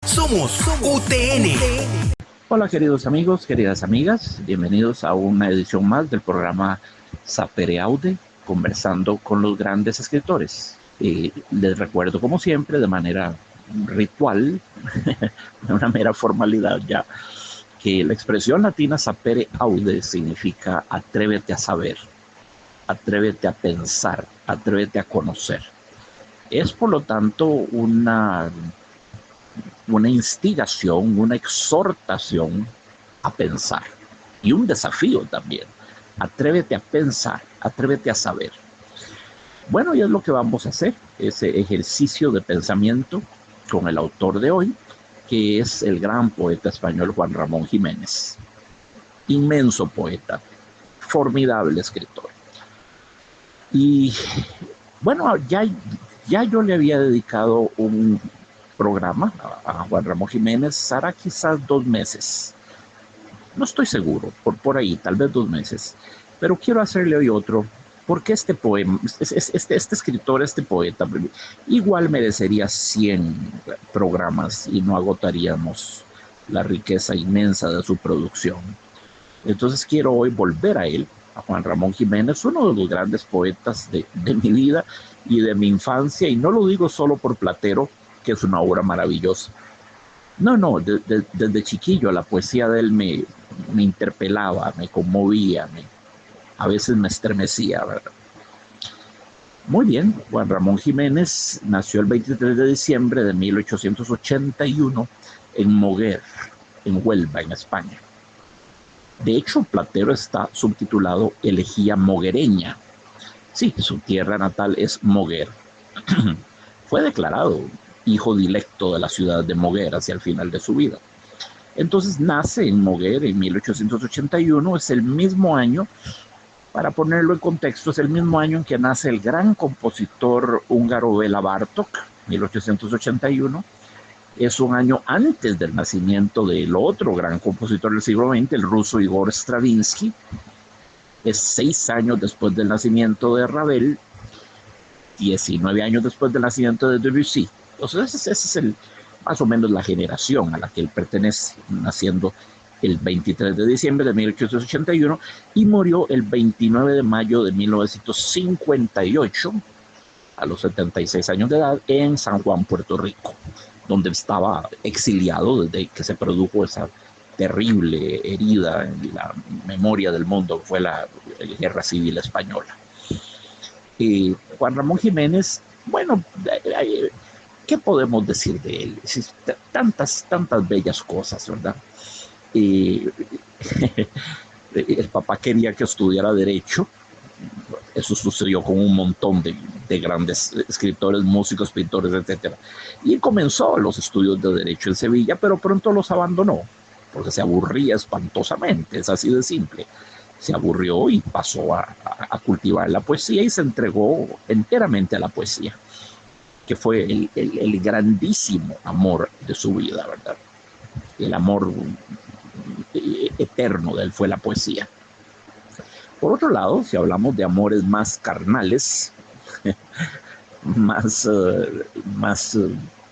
Somos UTN. Hola queridos amigos, queridas amigas, bienvenidos a una edición más del programa Sapere Aude, conversando con los grandes escritores. Les recuerdo como siempre, de manera ritual, de una mera formalidad ya, que la expresión latina Sapere Aude significa atrévete a saber, atrévete a pensar, atrévete a conocer. Es por lo tanto una instigación, una exhortación a pensar y un desafío también. Atrévete a pensar, atrévete a saber. Bueno, y es lo que vamos a hacer, ese ejercicio de pensamiento con el autor de hoy, que es el gran poeta español Juan Ramón Jiménez. Inmenso poeta, formidable escritor. Y bueno, ya yo le había dedicado un programa a Juan Ramón Jiménez, hará quizás 2 meses. No estoy seguro, por ahí, tal vez 2 meses. Pero quiero hacerle hoy otro, porque este poema, este escritor, este poeta, igual merecería 100 programas y no agotaríamos la riqueza inmensa de su producción. Entonces quiero hoy volver a él, a Juan Ramón Jiménez, uno de los grandes poetas de mi vida y de mi infancia, y no lo digo solo por Platero, que es una obra maravillosa. No, desde chiquillo la poesía de él me interpelaba, me conmovía, a veces me estremecía, ¿verdad? Muy bien, Juan Ramón Jiménez nació el 23 de diciembre de 1881 en Moguer, en Huelva, en España. De hecho, Platero está subtitulado Elegía Moguereña. Sí, su tierra natal es Moguer. Fue declarado hijo directo de la ciudad de Moguer hacia el final de su vida. Entonces nace en Moguer en 1881, es el mismo año, para ponerlo en contexto, es el mismo año en que nace el gran compositor húngaro Béla Bartók, 1881. Es un año antes del nacimiento del otro gran compositor del siglo XX, el ruso Igor Stravinsky. Es 6 años después del nacimiento de Ravel, 19 años después del nacimiento de Debussy. Entonces ese es más o menos la generación a la que él pertenece, naciendo el 23 de diciembre de 1881 y murió el 29 de mayo de 1958, a los 76 años de edad, en San Juan, Puerto Rico, donde estaba exiliado desde que se produjo esa terrible herida en la memoria del mundo, que fue la Guerra Civil Española. Juan Ramón Jiménez, bueno, ¿qué podemos decir de él? Tantas bellas cosas, ¿verdad? El papá quería que estudiara Derecho. Eso sucedió con un montón de grandes escritores, músicos, pintores, etc. Y comenzó los estudios de Derecho en Sevilla, pero pronto los abandonó, porque se aburría espantosamente, es así de simple. Se aburrió y pasó a cultivar la poesía y se entregó enteramente a la poesía, que fue el grandísimo amor de su vida, ¿verdad? El amor eterno de él fue la poesía. Por otro lado, si hablamos de amores más carnales, más,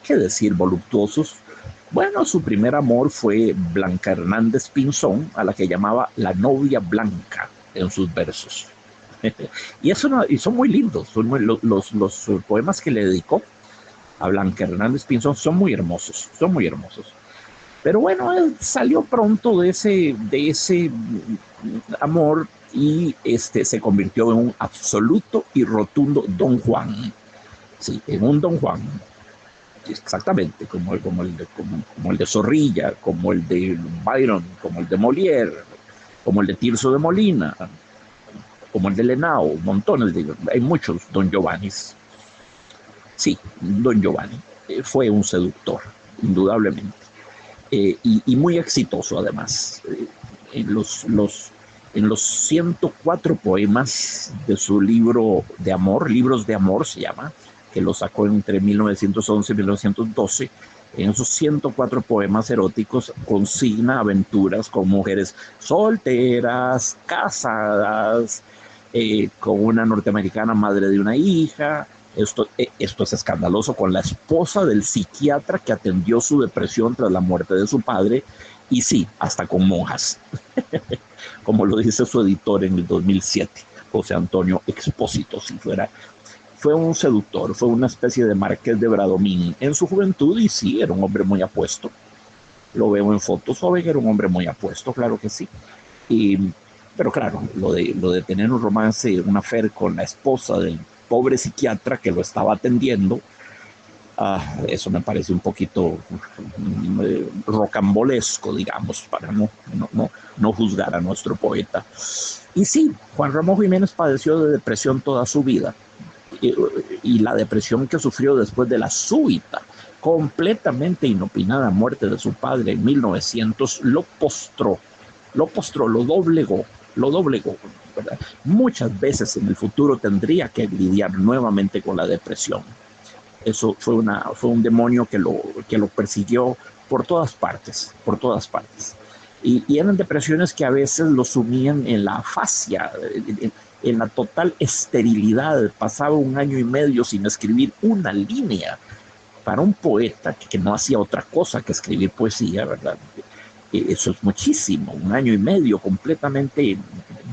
¿qué decir?, voluptuosos, bueno, su primer amor fue Blanca Hernández Pinzón, a la que llamaba la novia blanca en sus versos. Y son muy lindos, los poemas que le dedicó a Blanca Hernández Pinzón son muy hermosos, son muy hermosos. Pero bueno, él salió pronto de ese amor y se convirtió en un absoluto y rotundo Don Juan. Sí, en un Don Juan. Exactamente, como el de Zorrilla, como el de Byron, como el de Molière, como el de Tirso de Molina, como el de Lenao, montones hay muchos Don Giovannis. Sí, Don Giovanni fue un seductor, indudablemente, y muy exitoso además. En los 104 poemas de su libro de amor, Libros de Amor se llama, que lo sacó entre 1911 y 1912, en esos 104 poemas eróticos consigna aventuras con mujeres solteras, casadas, con una norteamericana madre de una hija, Esto es escandaloso, con la esposa del psiquiatra que atendió su depresión tras la muerte de su padre, y sí, hasta con monjas, como lo dice su editor en el 2007, José Antonio Expósito. Si fue un seductor, fue una especie de marqués de Bradomín en su juventud, y sí, era un hombre muy apuesto. Lo veo en fotos joven, era un hombre muy apuesto, claro que sí. Y, pero claro, lo de tener un romance, un affair con la esposa del pobre psiquiatra que lo estaba atendiendo, eso me parece un poquito rocambolesco, digamos, para no juzgar a nuestro poeta. Y sí, Juan Ramón Jiménez padeció de depresión toda su vida, y la depresión que sufrió después de la súbita, completamente inopinada muerte de su padre en 1900 lo postró, lo doblegó, ¿verdad? Muchas veces en el futuro tendría que lidiar nuevamente con la depresión. Eso fue un demonio que lo persiguió por todas partes, por todas partes. Y eran depresiones que a veces lo sumían en la afasia, en la total esterilidad. Pasaba 1 año y medio sin escribir una línea. Para un poeta que no hacía otra cosa que escribir poesía, ¿verdad? Eso es muchísimo. 1 año y medio completamente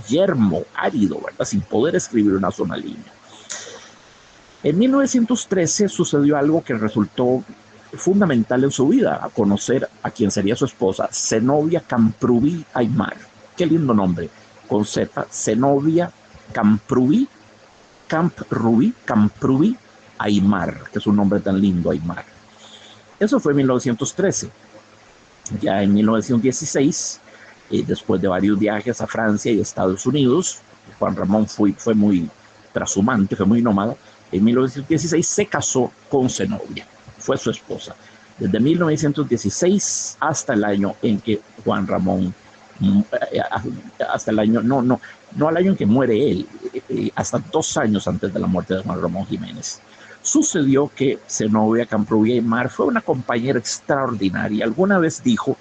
yermo, árido, ¿verdad? Sin poder escribir una sola línea. En 1913 sucedió algo que resultó fundamental en su vida, a conocer a quien sería su esposa, Zenobia Camprubí Aymar. Qué lindo nombre, con Z, Zenobia Camprubí Aymar, que es un nombre tan lindo, Aymar. Eso fue en 1913. Ya en 1916, después de varios viajes a Francia y Estados Unidos, Juan Ramón fue muy trashumante, fue muy nómada. En 1916 se casó con Zenobia, fue su esposa. Desde 1916 hasta el año en que Juan Ramón, hasta el año, no al año en que muere él, hasta 2 años antes de la muerte de Juan Ramón Jiménez. Sucedió que Zenobia Camprubí Aymar fue una compañera extraordinaria. Alguna vez dijo,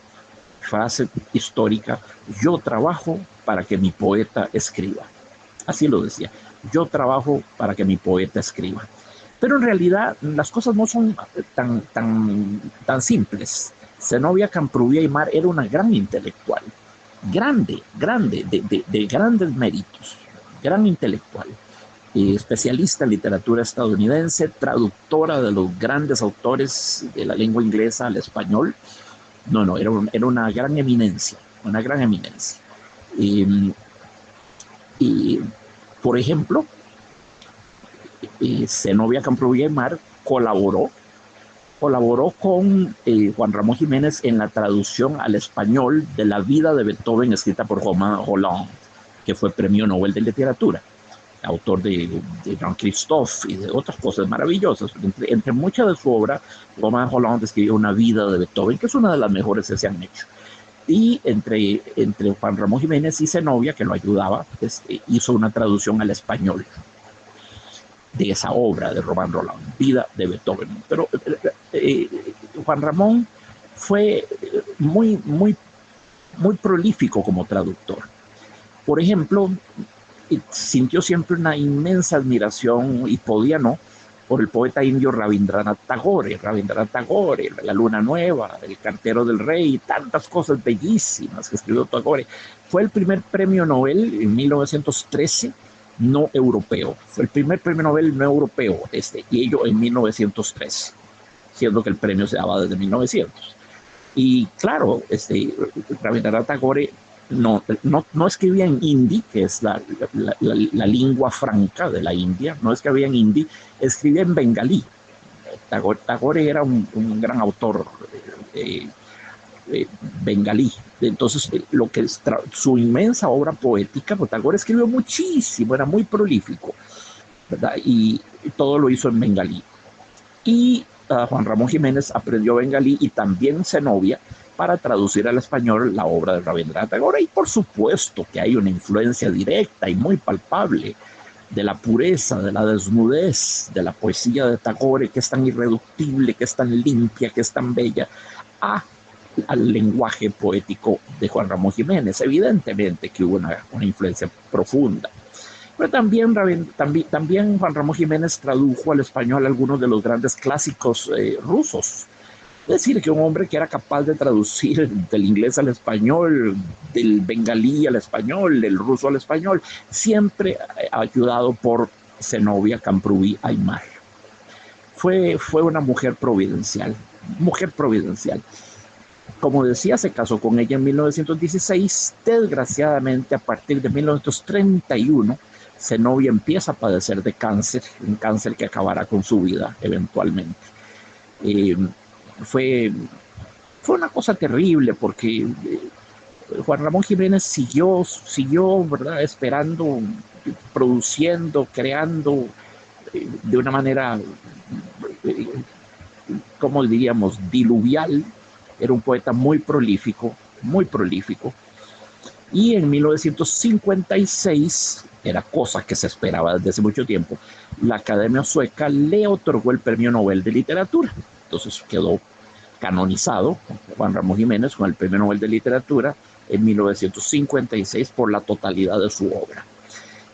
frase histórica, yo trabajo para que mi poeta escriba. Así lo decía, yo trabajo para que mi poeta escriba. Pero en realidad las cosas no son tan simples. Zenobia Camprubí Aymar era una gran intelectual, grande, de grandes méritos, gran intelectual. Especialista en literatura estadounidense, traductora de los grandes autores de la lengua inglesa al español. Era una gran eminencia, una gran eminencia. Y por ejemplo, Zenobia Camprubí Aymar colaboró con Juan Ramón Jiménez en la traducción al español de la vida de Beethoven, escrita por Romain Rolland, que fue premio Nobel de Literatura, autor de Jean-Christophe y de otras cosas maravillosas. Entre mucha de su obra, Romain Rolland escribió una vida de Beethoven, que es una de las mejores que se han hecho. Y entre Juan Ramón Jiménez y Zenobia, que lo ayudaba, hizo una traducción al español de esa obra de Romain Rolland, Vida de Beethoven. Pero Juan Ramón fue muy prolífico como traductor. Por ejemplo, sintió siempre una inmensa admiración, y podía no, por el poeta indio Rabindranath Tagore, La Luna Nueva, El Cartero del Rey, tantas cosas bellísimas que escribió Tagore. Fue el primer premio Nobel en 1913 no europeo. Fue el primer premio Nobel no europeo, y ello en 1913, siendo que el premio se daba desde 1900. Y claro, Rabindranath Tagore no escribía en hindi, que es la lengua franca de la India, no escribía en hindi, escribía en bengalí. Tagore era un gran autor bengalí. Entonces, su inmensa obra poética, pues Tagore escribió muchísimo, era muy prolífico, ¿verdad? Y todo lo hizo en bengalí. Y Juan Ramón Jiménez aprendió bengalí, y también Zenobia, para traducir al español la obra de Rabindranath Tagore. Y por supuesto que hay una influencia directa y muy palpable de la pureza, de la desnudez, de la poesía de Tagore, que es tan irreductible, que es tan limpia, que es tan bella, al lenguaje poético de Juan Ramón Jiménez. Evidentemente que hubo una influencia profunda. Pero también Juan Ramón Jiménez tradujo al español algunos de los grandes clásicos rusos. Es decir, que un hombre que era capaz de traducir del inglés al español, del bengalí al español, del ruso al español, siempre ayudado por Zenobia Camprubí Aymar. Fue una mujer providencial, Como decía, se casó con ella en 1916. Desgraciadamente, a partir de 1931, Zenobia empieza a padecer de cáncer, un cáncer que acabará con su vida eventualmente. Fue una cosa terrible porque Juan Ramón Jiménez siguió, ¿verdad?, esperando, produciendo, creando de una manera, como diríamos, diluvial. Era un poeta muy prolífico. Y en 1956, era cosa que se esperaba desde hace mucho tiempo, la Academia Sueca le otorgó el Premio Nobel de Literatura. Entonces quedó canonizado Juan Ramón Jiménez con el Premio Nobel de Literatura en 1956 por la totalidad de su obra.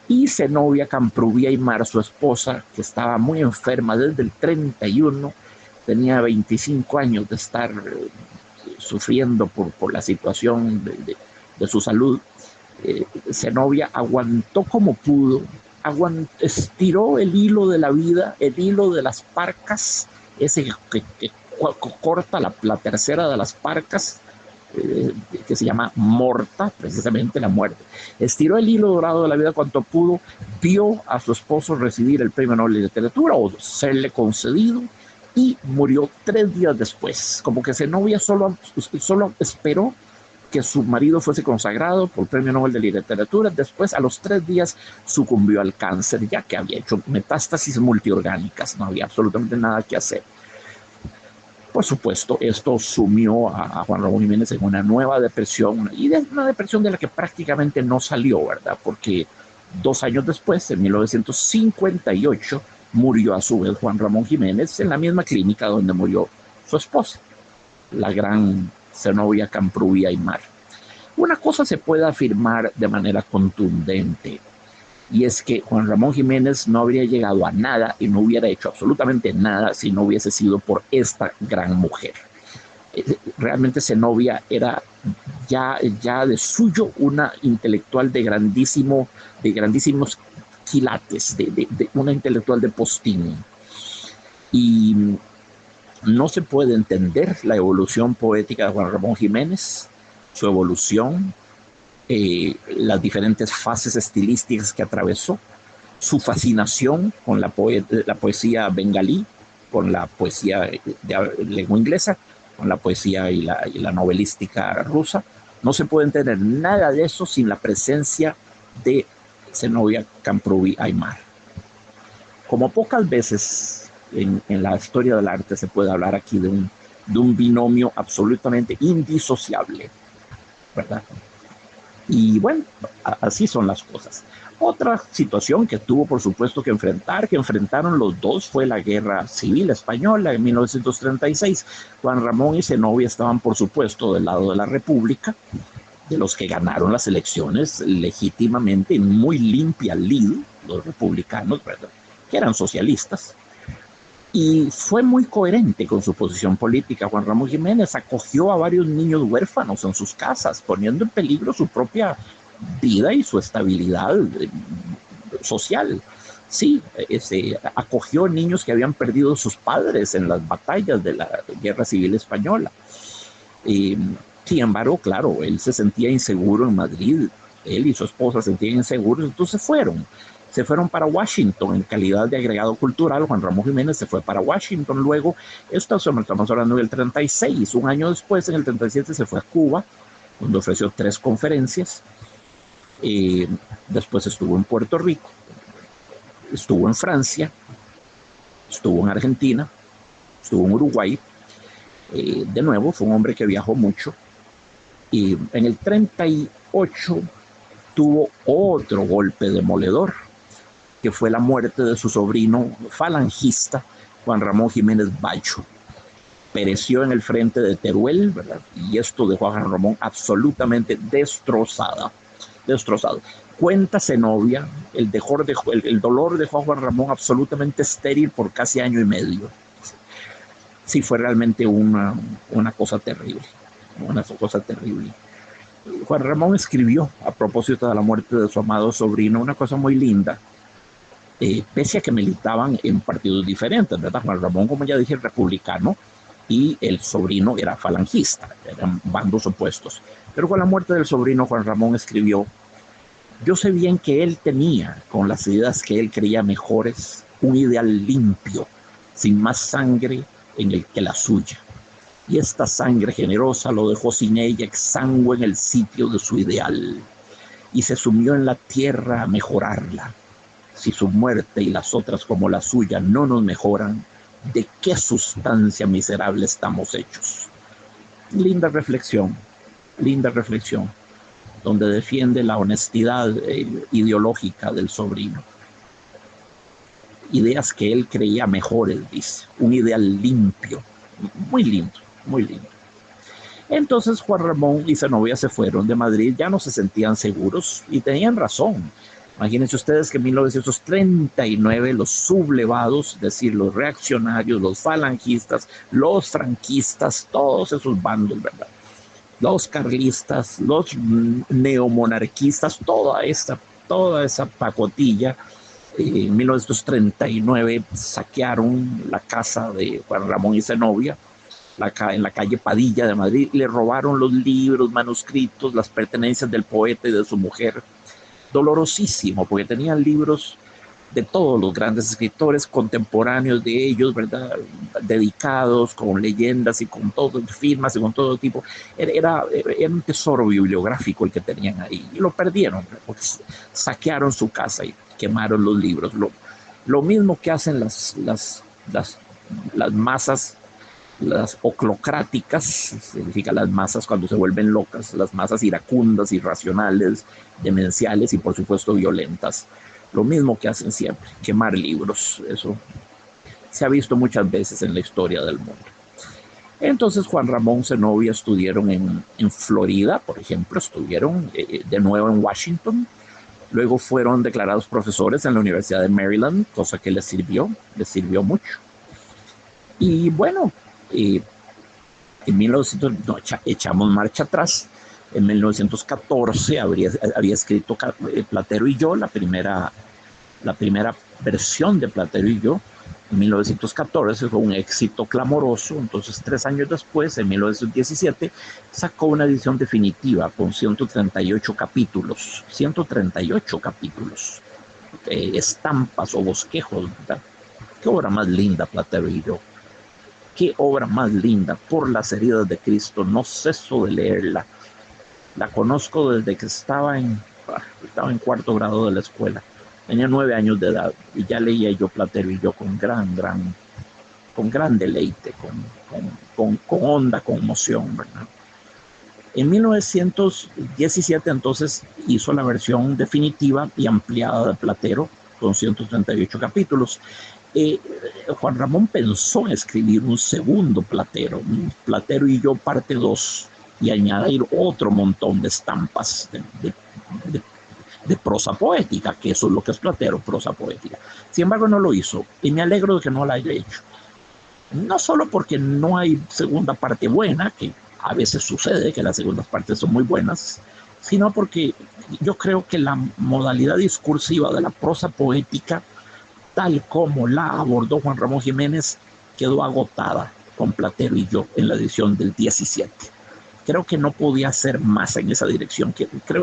Y Zenobia Camprubí Aymar, su esposa, que estaba muy enferma desde el 31, tenía 25 años de estar sufriendo por la situación de su salud. Zenobia aguantó como pudo, estiró el hilo de la vida, el hilo de las parcas, ese que corta la tercera de las parcas, que se llama morta, precisamente la muerte. Estiró el hilo dorado de la vida cuanto pudo, vio a su esposo recibir el Premio Nobel de Literatura o serle concedido, y murió 3 días después. Como que Zenobia solo esperó que su marido fuese consagrado por el Premio Nobel de Literatura. Después, a los 3 días, sucumbió al cáncer, ya que había hecho metástasis multiorgánicas. No había absolutamente nada que hacer. Por supuesto, esto sumió a Juan Ramón Jiménez en una nueva depresión, y una depresión de la que prácticamente no salió, ¿verdad? Porque 2 años después, en 1958, murió a su vez Juan Ramón Jiménez en la misma clínica donde murió su esposa, la gran Zenobia Camprubí Aymar. Una cosa se puede afirmar de manera contundente, y es que Juan Ramón Jiménez no habría llegado a nada y no hubiera hecho absolutamente nada si no hubiese sido por esta gran mujer. Realmente Zenobia era ya de suyo una intelectual de grandísimos quilates, de una intelectual de postín. Y no se puede entender la evolución poética de Juan Ramón Jiménez, su evolución, las diferentes fases estilísticas que atravesó, su fascinación con la poesía bengalí, con la poesía de lengua inglesa, con la poesía y la novelística rusa. No se puede entender nada de eso sin la presencia de Zenobia Camprubí Aymar. Como pocas veces en la historia del arte se puede hablar aquí de un binomio absolutamente indisociable, ¿verdad? Y bueno, así son las cosas. Otra situación que tuvo, por supuesto, que enfrentaron los dos, fue la Guerra Civil Española en 1936. Juan Ramón y Zenobia estaban, por supuesto, del lado de la República, de los que ganaron las elecciones legítimamente, en muy limpia lid, los republicanos, ¿verdad?, que eran socialistas. Y fue muy coherente con su posición política. Juan Ramón Jiménez acogió a varios niños huérfanos en sus casas, poniendo en peligro su propia vida y su estabilidad social. Sí, acogió niños que habían perdido sus padres en las batallas de la Guerra Civil Española. Sin embargo, claro, él se sentía inseguro en Madrid, él y su esposa se sentían inseguros, entonces se fueron para Washington en calidad de agregado cultural. Juan Ramón Jiménez se fue para Washington. Luego, estamos hablando del 36, un año después, en el 37, se fue a Cuba, donde ofreció 3 conferencias. Después estuvo en Puerto Rico, estuvo en Francia, estuvo en Argentina, estuvo en Uruguay. De nuevo, fue un hombre que viajó mucho. Y en el 38 tuvo otro golpe demoledor, que fue la muerte de su sobrino falangista, Juan Ramón Jiménez Bayo. Pereció en el frente de Teruel, ¿verdad? Y esto dejó a Juan Ramón absolutamente destrozado. Cuenta Zenobia, el dolor dejó a Juan Ramón absolutamente estéril por casi año y medio. Sí, fue realmente una cosa terrible, una cosa terrible. Juan Ramón escribió a propósito de la muerte de su amado sobrino una cosa muy linda, pese a que militaban en partidos diferentes, ¿verdad? Juan Ramón, como ya dije, republicano, y el sobrino era falangista, eran bandos opuestos. Pero con la muerte del sobrino, Juan Ramón escribió: yo sé bien que él tenía, con las ideas que él creía mejores, un ideal limpio, sin más sangre en el que la suya. Y esta sangre generosa lo dejó sin ella exangüe en el sitio de su ideal, y se sumió en la tierra a mejorarla. Si su muerte y las otras como la suya no nos mejoran, ¿de qué sustancia miserable estamos hechos? Linda reflexión, donde defiende la honestidad ideológica del sobrino. Ideas que él creía mejores, dice, un ideal limpio, muy lindo, muy lindo. Entonces Juan Ramón y Zenobia se fueron de Madrid, ya no se sentían seguros y tenían razón. Imagínense ustedes que en 1939 los sublevados, es decir, los reaccionarios, los falangistas, los franquistas, todos esos bandos, ¿verdad? Los carlistas, los neomonarquistas, toda esa pacotilla, en 1939 saquearon la casa de Juan Ramón y Zenobia, en la calle Padilla de Madrid, y le robaron los libros, manuscritos, las pertenencias del poeta y de su mujer. Dolorosísimo, porque tenían libros de todos los grandes escritores contemporáneos de ellos, ¿verdad? Dedicados, con leyendas y con todo, firmas y con todo tipo. Era un tesoro bibliográfico el que tenían ahí, y lo perdieron, porque saquearon su casa y quemaron los libros. Lo mismo que hacen las masas, las oclocráticas, significa las masas cuando se vuelven locas, las masas iracundas, irracionales, demenciales y por supuesto violentas. Lo mismo que hacen siempre, quemar libros. Eso se ha visto muchas veces en la historia del mundo. Entonces Juan Ramón, Zenobia estuvieron en Florida, por ejemplo, estuvieron de nuevo en Washington. Luego fueron declarados profesores en la Universidad de Maryland, cosa que les sirvió mucho. Y bueno, en 1900, no, echamos marcha atrás. En 1914 había escrito Platero y yo, la primera versión de Platero y yo. En 1914 fue un éxito clamoroso. Entonces 3 años después, en 1917, sacó una edición definitiva con 138 capítulos, estampas o bosquejos, ¿verdad? Qué obra más linda, Platero y yo. Qué obra más linda. Por las heridas de Cristo, no ceso de leerla. La conozco desde que estaba en 4º grado de la escuela. Tenía 9 años de edad y ya leía yo Platero y yo con gran deleite, con honda conmoción, ¿verdad? En 1917 entonces hizo la versión definitiva y ampliada de Platero con 138 capítulos. Juan Ramón pensó en escribir un segundo Platero y yo parte 2, y añadir otro montón de estampas de prosa poética, que eso es lo que es Platero, prosa poética. Sin embargo, no lo hizo, y me alegro de que no lo haya hecho. No solo porque no hay segunda parte buena, que a veces sucede que las segundas partes son muy buenas, sino porque yo creo que la modalidad discursiva de la prosa poética, tal como la abordó Juan Ramón Jiménez, quedó agotada con Platero y yo en la edición del 17. Creo que no podía hacer más en esa dirección.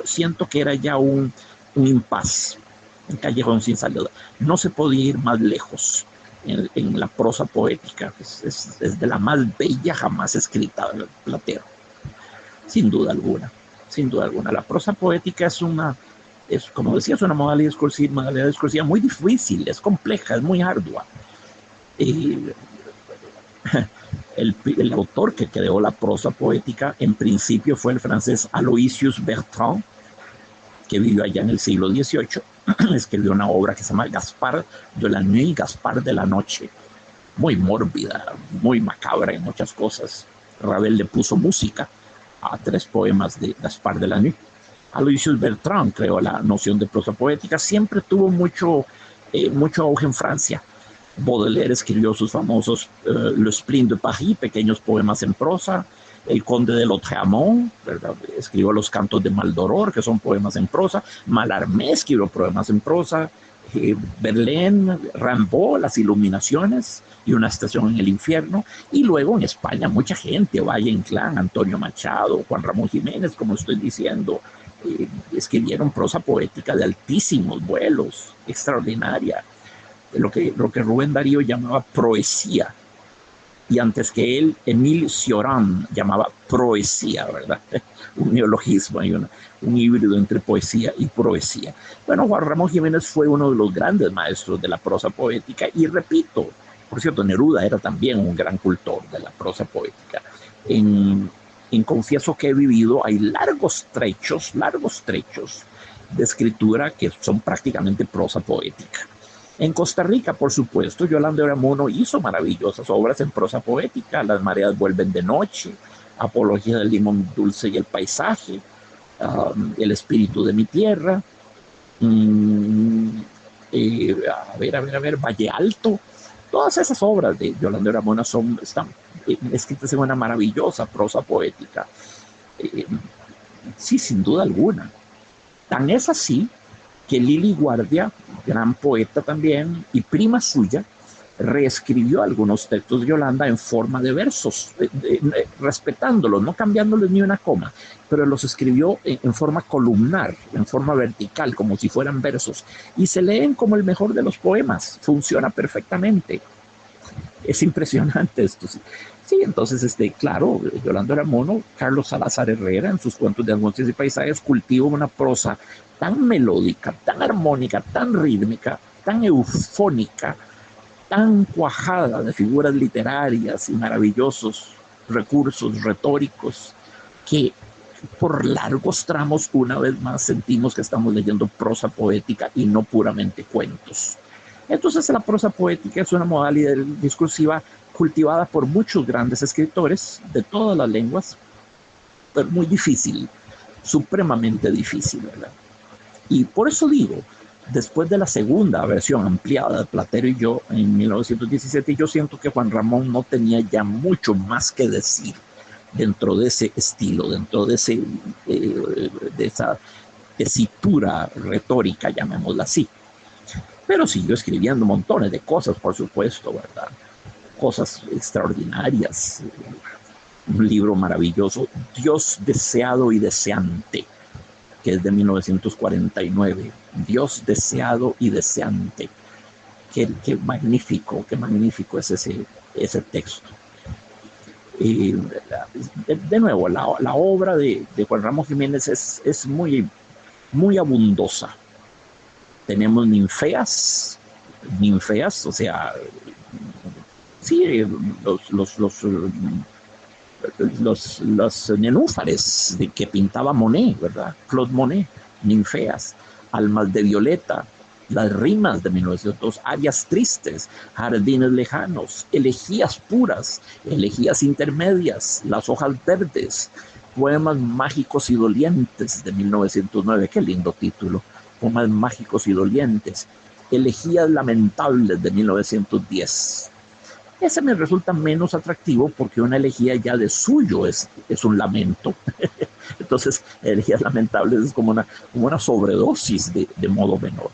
Siento que era ya un impasse, un callejón sin salida. No se podía ir más lejos en la prosa poética. Es de la más bella jamás escrita de Platero. Sin duda alguna. La prosa poética como decía, es una modalidad discursiva muy difícil, es compleja, es muy ardua. El autor que creó la prosa poética en principio fue el francés Aloysius Bertrand, que vivió allá en el siglo XVIII. Escribió una obra que se llama Gaspard de la Nuit, Gaspard de la Noche, muy mórbida, muy macabra en muchas cosas. Ravel le puso música a 3 poemas de Gaspard de la Nuit. Aloysius Bertrand creó la noción de prosa poética, siempre tuvo mucho auge en Francia. Baudelaire escribió sus famosos Le Sprint de Paris, pequeños poemas en prosa. El Conde de Lautréamont, ¿verdad?, escribió los Cantos de Maldoror, que son poemas en prosa. Mallarmé escribió poemas en prosa. Verlaine, Rimbaud, Las Iluminaciones y Una estación en el infierno. Y luego en España mucha gente, Valle Inclán, Antonio Machado, Juan Ramón Jiménez, como estoy diciendo, escribieron prosa poética de altísimos vuelos, extraordinaria, lo que Rubén Darío llamaba proesía, y antes que él, Émile Cioran llamaba proesía, ¿verdad? Un neologismo, hay un híbrido entre poesía y proesía. Bueno, Juan Ramón Jiménez fue uno de los grandes maestros de la prosa poética, y repito, por cierto, Neruda era también un gran cultor de la prosa poética. En Confieso que he vivido hay largos trechos de escritura que son prácticamente prosa poética. En Costa Rica, por supuesto, Yolanda Oramuno hizo maravillosas obras en prosa poética. Las mareas vuelven de noche, Apología del limón dulce y el paisaje, El espíritu de mi tierra, Valle Alto. Todas esas obras de Yolanda Oramuno están escritas en una maravillosa prosa poética. Sí, sin duda alguna. Tan es así que Lili Guardia, gran poeta también y prima suya, reescribió algunos textos de Yolanda en forma de versos, respetándolos, no cambiándoles ni una coma, pero los escribió en forma columnar, en forma vertical, como si fueran versos, y se leen como el mejor de los poemas. Funciona perfectamente. Es impresionante esto. Sí, entonces, claro, Yolanda Oramuno, Carlos Salazar Herrera, en sus cuentos de Angustia y Paisajes, cultiva una prosa tan melódica, tan armónica, tan rítmica, tan eufónica, tan cuajada de figuras literarias y maravillosos recursos retóricos, que por largos tramos, una vez más, sentimos que estamos leyendo prosa poética y no puramente cuentos. Entonces, la prosa poética es una modalidad discursiva cultivada por muchos grandes escritores de todas las lenguas, pero muy difícil, supremamente difícil, ¿verdad? Y por eso digo, después de la segunda versión ampliada de Platero y yo en 1917, yo siento que Juan Ramón no tenía ya mucho más que decir dentro de ese estilo, dentro de esa tesitura retórica, llamémosla así. Pero siguió escribiendo montones de cosas, por supuesto, ¿verdad? Cosas extraordinarias. Un libro maravilloso, Dios deseado y deseante, que es de 1949. Dios deseado y deseante. Qué magnífico es ese texto. De nuevo, la obra de Juan Ramón Jiménez es muy, muy abundosa. Tenemos ninfeas, o sea, sí, los nenúfares que pintaba Monet, ¿verdad? Claude Monet, ninfeas, almas de violeta, las rimas de 1902, arias tristes, jardines lejanos, elegías puras, elegías intermedias, las hojas verdes, poemas mágicos y dolientes de 1909, qué lindo título, poemas mágicos y dolientes, elegías lamentables de 1910. Ese me resulta menos atractivo porque una elegía ya de suyo es un lamento. Entonces, elegías lamentables es como una sobredosis de modo menor.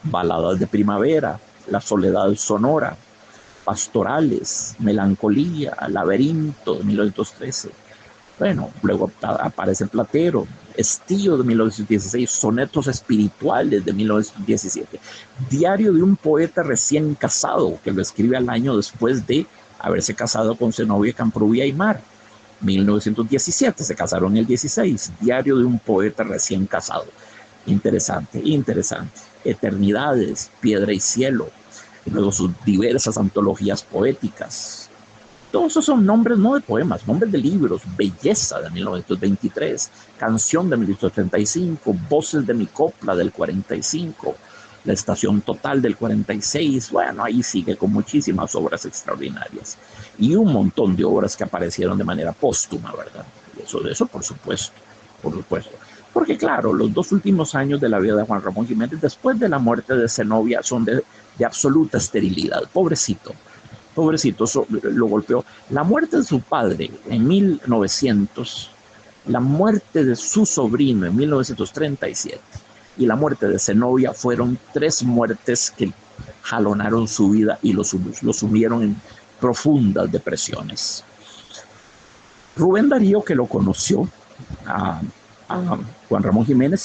Baladas de primavera, La soledad sonora, Pastorales, Melancolía, Laberinto de 1913. Bueno, luego aparece Platero, Estío de 1916, Sonetos espirituales de 1917, Diario de un poeta recién casado, que lo escribe al año después de haberse casado con Zenobia Camprubí Aymar. 1917, se casaron en el 16, Diario de un poeta recién casado. Interesante. Eternidades, Piedra y cielo, y luego sus diversas antologías poéticas. Todos esos son nombres no de poemas, nombres de libros. Belleza de 1923, Canción de 1935, Voces de mi copla del 45, La estación total del 46. Bueno, ahí sigue con muchísimas obras extraordinarias y un montón de obras que aparecieron de manera póstuma, ¿verdad? Eso por supuesto. Porque claro, los 2 últimos años de la vida de Juan Ramón Jiménez, después de la muerte de Zenobia, son de absoluta esterilidad. Pobrecito, pobrecito, lo golpeó. La muerte de su padre en 1900, la muerte de su sobrino en 1937 y la muerte de Zenobia fueron 3 muertes que jalonaron su vida y lo sumieron en profundas depresiones. Rubén Darío, que lo conoció a Juan Ramón Jiménez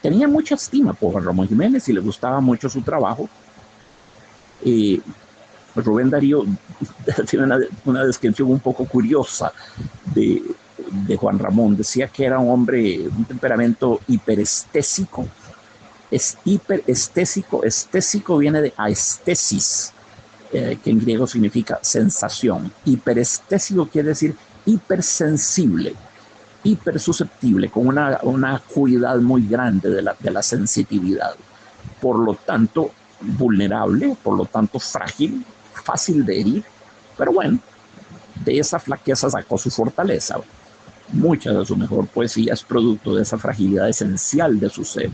tenía mucha estima por Juan Ramón Jiménez y le gustaba mucho su trabajo. Rubén Darío tiene una descripción un poco curiosa de Juan Ramón. Decía que era un hombre, un temperamento hiperestésico. Es hiperestésico. Estésico viene de aestesis, que en griego significa sensación. Hiperestésico quiere decir hipersensible, hipersusceptible, con una acuidad muy grande de la sensitividad. Por lo tanto, vulnerable, por lo tanto frágil, fácil de herir, pero bueno, de esa flaqueza sacó su fortaleza. Mucha de su mejor poesía es producto de esa fragilidad esencial de su ser,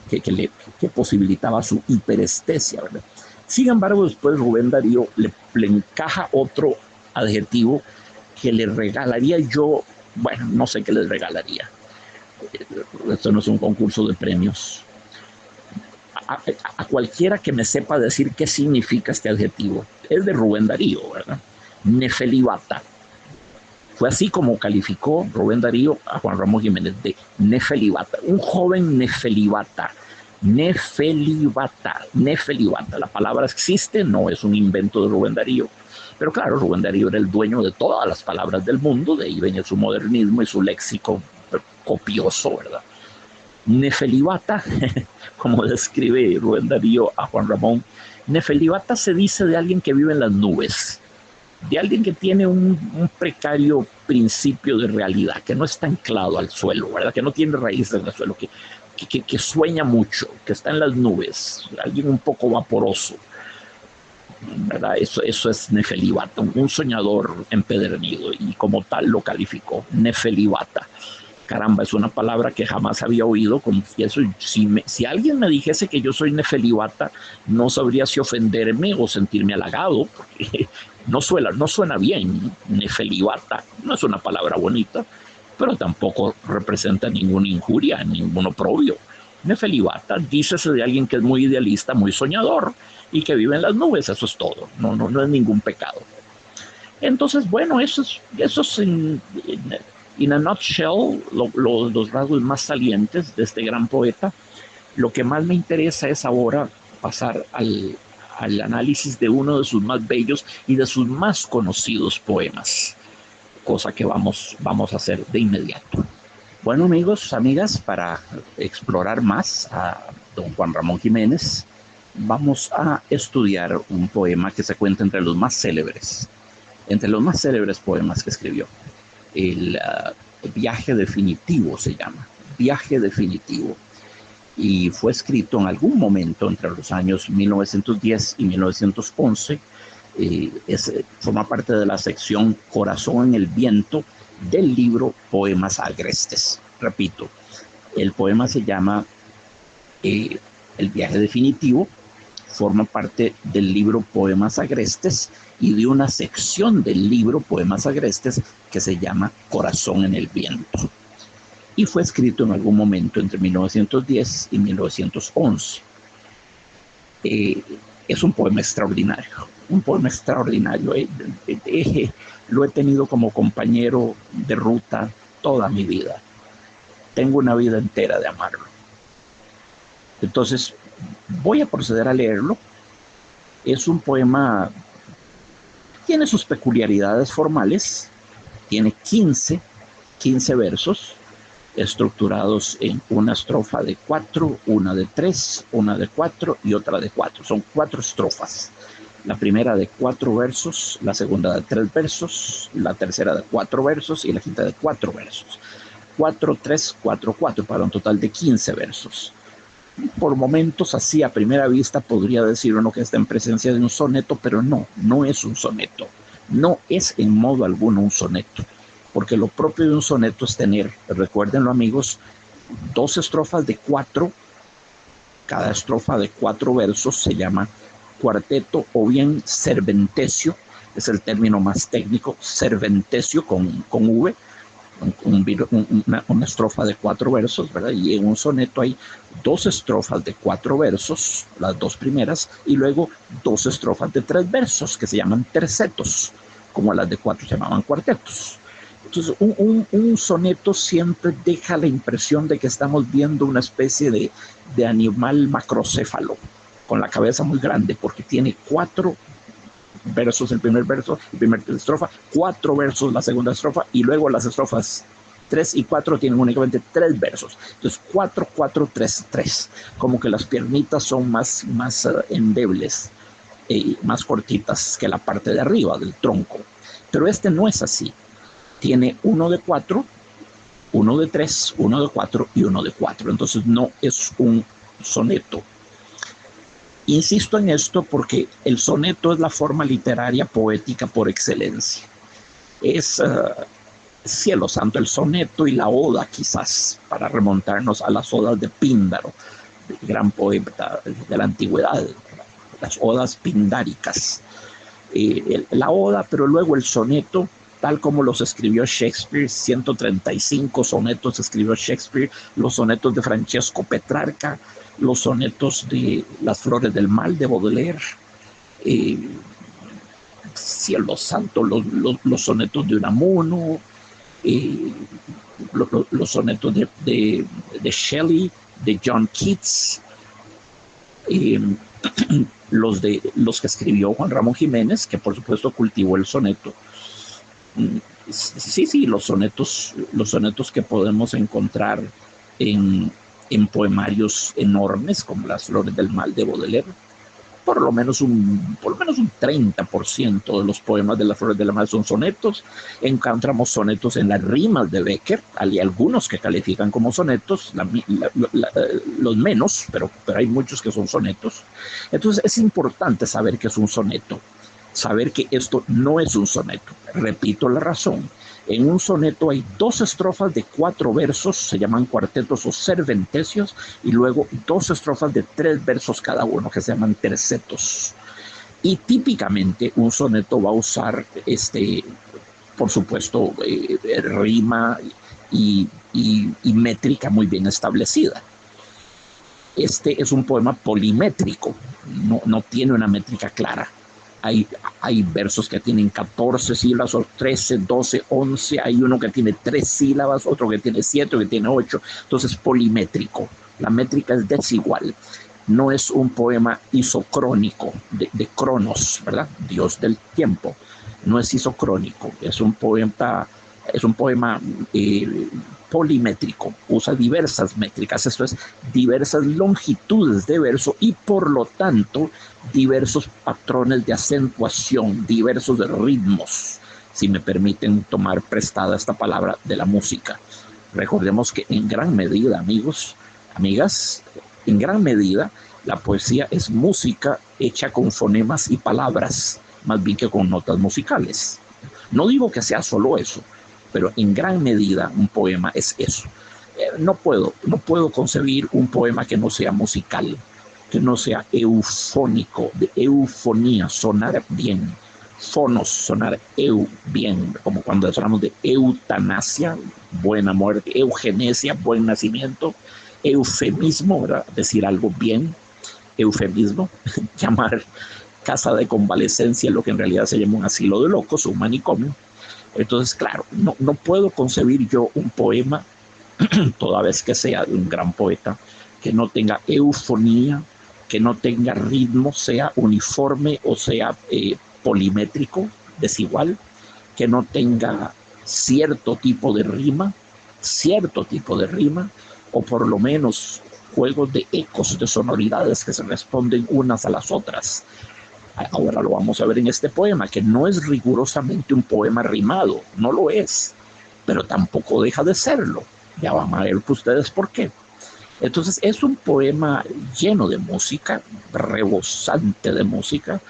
que posibilitaba su hiperestesia, ¿verdad? Sin embargo, después Rubén Darío le encaja otro adjetivo que le regalaría yo, bueno, no sé qué les regalaría. Esto no es un concurso de premios. A cualquiera que me sepa decir qué significa este adjetivo. Es de Rubén Darío, ¿verdad? Nefelibata. Fue así como calificó Rubén Darío a Juan Ramón Jiménez, de nefelibata. Un joven nefelibata. Nefelibata. Nefelibata. La palabra existe, no es un invento de Rubén Darío. Pero claro, Rubén Darío era el dueño de todas las palabras del mundo, de ahí venía su modernismo y su léxico copioso, ¿verdad? Nefelibata, como describe Rubén Darío a Juan Ramón, nefelibata se dice de alguien que vive en las nubes, de alguien que tiene un precario principio de realidad, que no está anclado al suelo, ¿verdad? Que no tiene raíces en el suelo, que sueña mucho, que está en las nubes, alguien un poco vaporoso, ¿verdad? Eso es nefelibata, un soñador empedernido, y como tal lo calificó, nefelibata. Caramba, es una palabra que jamás había oído. Si alguien me dijese que yo soy nefelibata, no sabría si ofenderme o sentirme halagado, porque no suena bien. Nefelibata no es una palabra bonita, pero tampoco representa ninguna injuria, ningún oprobio. Nefelibata, dícese de alguien que es muy idealista, muy soñador y que vive en las nubes, eso es todo, no es ningún pecado. Entonces, bueno, eso es in a nutshell, los rasgos más salientes de este gran poeta. Lo que más me interesa es ahora pasar al análisis de uno de sus más bellos y de sus más conocidos poemas, cosa que vamos a hacer de inmediato. Bueno, amigos, amigas, para explorar más a don Juan Ramón Jiménez, vamos a estudiar un poema que se cuenta entre los más célebres poemas que escribió. El Viaje Definitivo se llama, Viaje Definitivo, y fue escrito en algún momento entre los años 1910 y 1911. Forma parte de la sección Corazón en el Viento del libro Poemas Agrestes. Repito, el poema se llama El Viaje Definitivo, forma parte del libro Poemas Agrestes y de una sección del libro Poemas Agrestes que se llama Corazón en el Viento. Y fue escrito en algún momento entre 1910 y 1911. Es un poema extraordinario, Lo he tenido como compañero de ruta toda mi vida. Tengo una vida entera de amarlo. Entonces, voy a proceder a leerlo. Es un poema, tiene sus peculiaridades formales, tiene 15 versos, estructurados en una estrofa de 4, una de 3, una de 4 y otra de 4. Son 4 estrofas. La primera de 4 versos, la segunda de 3 versos, la tercera de 4 versos y la quinta de 4 versos. 4, 3, 4, 4, para un total de 15 versos. Por momentos, así a primera vista, podría decir uno que está en presencia de un soneto, pero no es un soneto. No es en modo alguno un soneto. porque lo propio de un soneto es tener, recuérdenlo amigos, 2 estrofas de 4, cada estrofa de 4 versos se llama cuarteto o bien serventecio, es el término más técnico, serventecio con V, una estrofa de 4 versos, ¿verdad? Y en un soneto hay 2 estrofas de 4 versos, las 2 primeras, y luego 2 estrofas de 3 versos que se llaman tercetos, como las de 4 se llamaban cuartetos. Entonces, un soneto siempre deja la impresión de que estamos viendo una especie de animal macrocéfalo, con la cabeza muy grande, porque tiene 4 versos el primer verso, la primera estrofa, 4 versos la segunda estrofa, y luego las estrofas 3 y 4 tienen únicamente 3 versos. Entonces 4, 4, 3, 3. Como que las piernitas son más endebles, más cortitas que la parte de arriba del tronco. Pero este no es así. Tiene 1 de 4, 1 de 3, 1 de 4 y 1 de 4. Entonces no es un soneto. Insisto en esto porque el soneto es la forma literaria poética por excelencia. Es cielo santo el soneto y la oda, quizás, para remontarnos a las odas de Píndaro, el gran poeta de la antigüedad, las odas pindáricas. La oda, pero luego el soneto, tal como los escribió Shakespeare, 135 sonetos escribió Shakespeare, los sonetos de Francesco Petrarca, los sonetos de Las Flores del Mal de Baudelaire, cielo santo, los sonetos de Unamuno, los sonetos de Shelley, de John Keats, los que escribió Juan Ramón Jiménez, que por supuesto cultivó el soneto. Sí, los sonetos que podemos encontrar en poemarios enormes como Las Flores del Mal de Baudelaire. Por lo menos un 30% de los poemas de Las Flores del Mal son sonetos. Encontramos sonetos en las rimas de Becker. Hay algunos que califican como sonetos, los menos, pero hay muchos que son sonetos. Entonces es importante saber que es un soneto, saber que esto no es un soneto. Repito la razón. En un soneto hay 2 estrofas de 4 versos, se llaman cuartetos o serventecios, y luego 2 estrofas de 3 versos cada uno, que se llaman tercetos. Y típicamente un soneto va a usar, por supuesto, rima y métrica muy bien establecida. Este es un poema polimétrico, no tiene una métrica clara. Hay versos que tienen 14 sílabas, o 13, 12, 11. Hay uno que tiene 3 sílabas, otro que tiene 7, otro que tiene 8. Entonces, polimétrico. La métrica es desigual. No es un poema isocrónico de Cronos, ¿verdad? Dios del tiempo. No es isocrónico. Es un poema polimétrico. Usa diversas métricas. Esto es, diversas longitudes de verso y, por lo tanto, diversos patrones de acentuación, diversos ritmos, si me permiten tomar prestada esta palabra de la música. Recordemos que en gran medida, amigos, amigas, en gran medida la poesía es música hecha con fonemas y palabras, más bien que con notas musicales. No digo que sea solo eso, pero en gran medida un poema es eso. No puedo concebir un poema que no sea musical, que no sea eufónico, de eufonía, sonar bien, fonos, sonar bien, como cuando hablamos de eutanasia, buena muerte, eugenesia, buen nacimiento, eufemismo, ¿verdad? Decir algo bien, eufemismo, llamar casa de convalecencia lo que en realidad se llama un asilo de locos, un manicomio. Entonces, claro, no puedo concebir yo un poema, toda vez que sea de un gran poeta, que no tenga eufonía, que no tenga ritmo, sea uniforme o sea polimétrico, desigual, que no tenga cierto tipo de rima, o por lo menos juegos de ecos, de sonoridades que se responden unas a las otras. Ahora lo vamos a ver en este poema, que no es rigurosamente un poema rimado, no lo es, pero tampoco deja de serlo. Ya van a ver ustedes por qué. Entonces es un poema lleno de música, rebosante de música,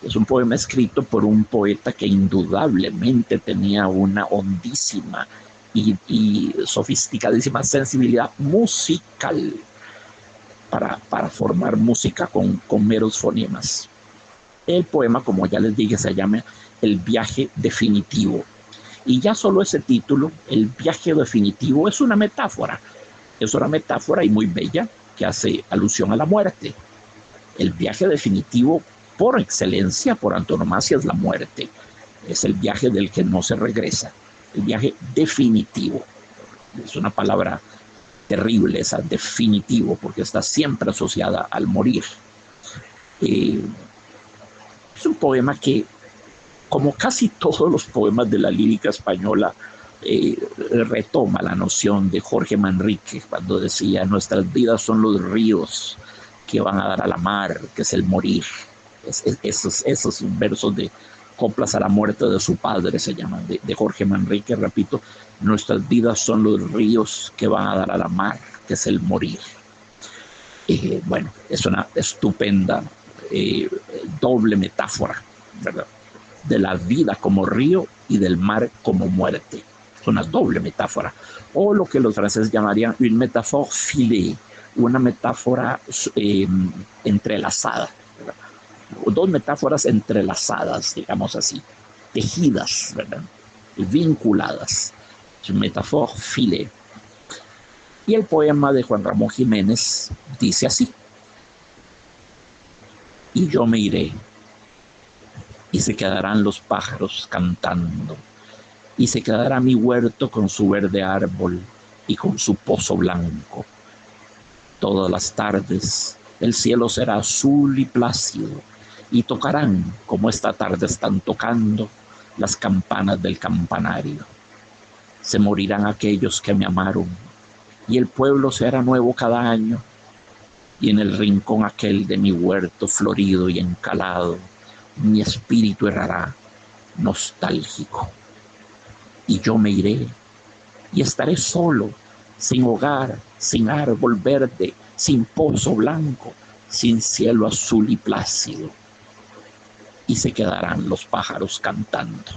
Es un poema escrito por un poeta que indudablemente tenía una hondísima y sofisticadísima sensibilidad musical para formar música con meros fonemas. El poema, como ya les dije, se llama El viaje definitivo. Y ya solo ese título, El viaje definitivo, es una metáfora. Es una metáfora y muy bella que hace alusión a la muerte. El viaje definitivo, por excelencia, por antonomasia, es la muerte. Es el viaje del que no se regresa. El viaje definitivo. Es una palabra terrible esa, definitivo, porque está siempre asociada al morir. Es un poema que, como casi todos los poemas de la lírica española, retoma la noción de Jorge Manrique cuando decía: nuestras vidas son los ríos que van a dar a la mar, que es el morir. Esos versos de Coplas a la muerte de su padre se llaman, de Jorge Manrique, repito: nuestras vidas son los ríos que van a dar a la mar, que es el morir. Bueno, es una estupenda doble metáfora, ¿verdad?, de la vida como río y del mar como muerte. Es una doble metáfora, o lo que los franceses llamarían une métaphore filée, una metáfora entrelazada, ¿verdad?, o dos metáforas entrelazadas, digamos así, tejidas, ¿verdad?, vinculadas. Es una metáfora filée. Y el poema de Juan Ramón Jiménez dice así: y yo me iré, y se quedarán los pájaros cantando, y se quedará mi huerto con su verde árbol y con su pozo blanco. Todas las tardes el cielo será azul y plácido, y tocarán, como esta tarde están tocando, las campanas del campanario. Se morirán aquellos que me amaron, y el pueblo se hará nuevo cada año, y en el rincón aquel de mi huerto florido y encalado, mi espíritu errará nostálgico. Y yo me iré, y estaré solo, sin hogar, sin árbol verde, sin pozo blanco, sin cielo azul y plácido. Y se quedarán los pájaros cantando.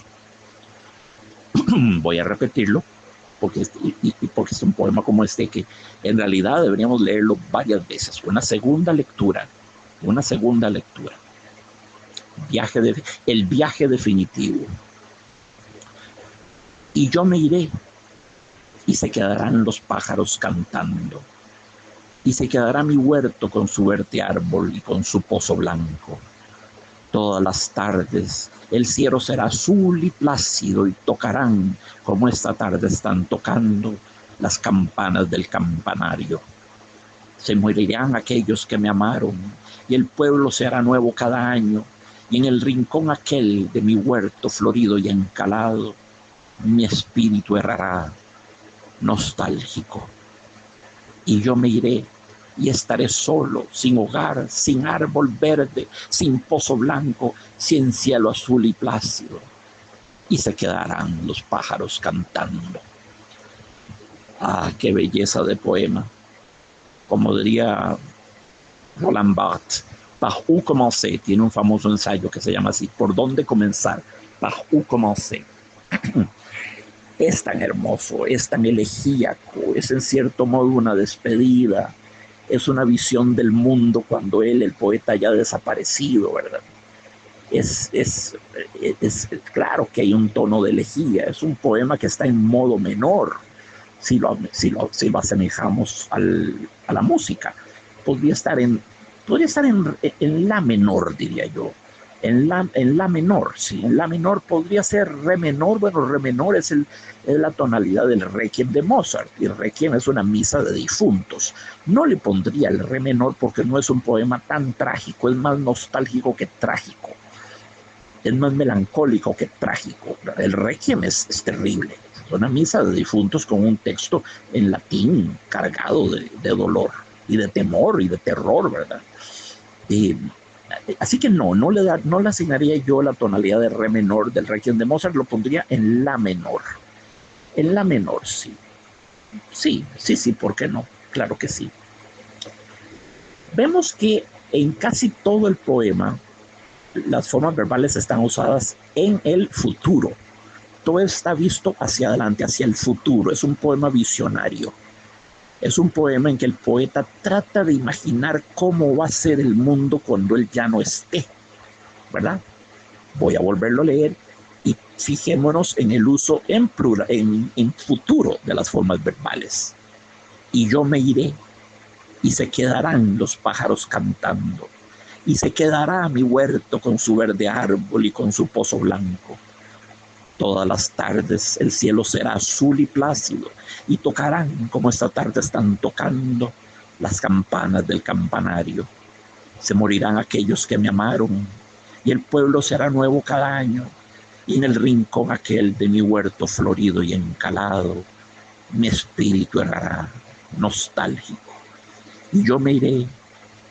Voy a repetirlo, porque es un poema como este que en realidad deberíamos leerlo varias veces. Una segunda lectura. El viaje definitivo. Y yo me iré, y se quedarán los pájaros cantando, y se quedará mi huerto con su verde árbol y con su pozo blanco. Todas las tardes el cielo será azul y plácido, y tocarán, como esta tarde están tocando, las campanas del campanario. Se morirán aquellos que me amaron, y el pueblo se hará nuevo cada año, y en el rincón aquel de mi huerto florido y encalado, mi espíritu errará nostálgico. Y yo me iré, y estaré solo, sin hogar, sin árbol verde, sin pozo blanco, sin cielo azul y plácido. Y se quedarán los pájaros cantando. Ah, qué belleza de poema. Como diría Roland Barthes, par où commencer, tiene un famoso ensayo que se llama así: ¿por dónde comenzar? Par où commencer. Es tan hermoso, es tan elegíaco, es en cierto modo una despedida, es una visión del mundo cuando él, el poeta, ya ha desaparecido, ¿verdad? Es claro que hay un tono de elegía, es un poema que está en modo menor, si lo asemejamos a la música. Podría estar en la menor, diría yo. En la menor, sí, en la menor podría ser re menor. Bueno, re menor es la tonalidad del Requiem de Mozart, y el Requiem es una misa de difuntos. No le pondría el re menor porque no es un poema tan trágico, es más nostálgico que trágico, es más melancólico que trágico. El Requiem es terrible, es una misa de difuntos con un texto en latín cargado de dolor y de temor y de terror, ¿verdad? Así que no le asignaría yo la tonalidad de re menor del Requiem de Mozart, lo pondría en la menor. En la menor, sí. Sí, ¿por qué no? Claro que sí. Vemos que en casi todo el poema las formas verbales están usadas en el futuro. Todo está visto hacia adelante, hacia el futuro. Es un poema visionario. Es un poema en que el poeta trata de imaginar cómo va a ser el mundo cuando él ya no esté, ¿verdad? Voy a volverlo a leer y fijémonos en el uso en plural, en futuro de las formas verbales. Y yo me iré y se quedarán los pájaros cantando y se quedará mi huerto con su verde árbol y con su pozo blanco. Todas las tardes el cielo será azul y plácido y tocarán, como esta tarde están tocando, las campanas del campanario. Se morirán aquellos que me amaron y el pueblo será nuevo cada año. Y en el rincón aquel de mi huerto florido y encalado, mi espíritu errará nostálgico. Y yo me iré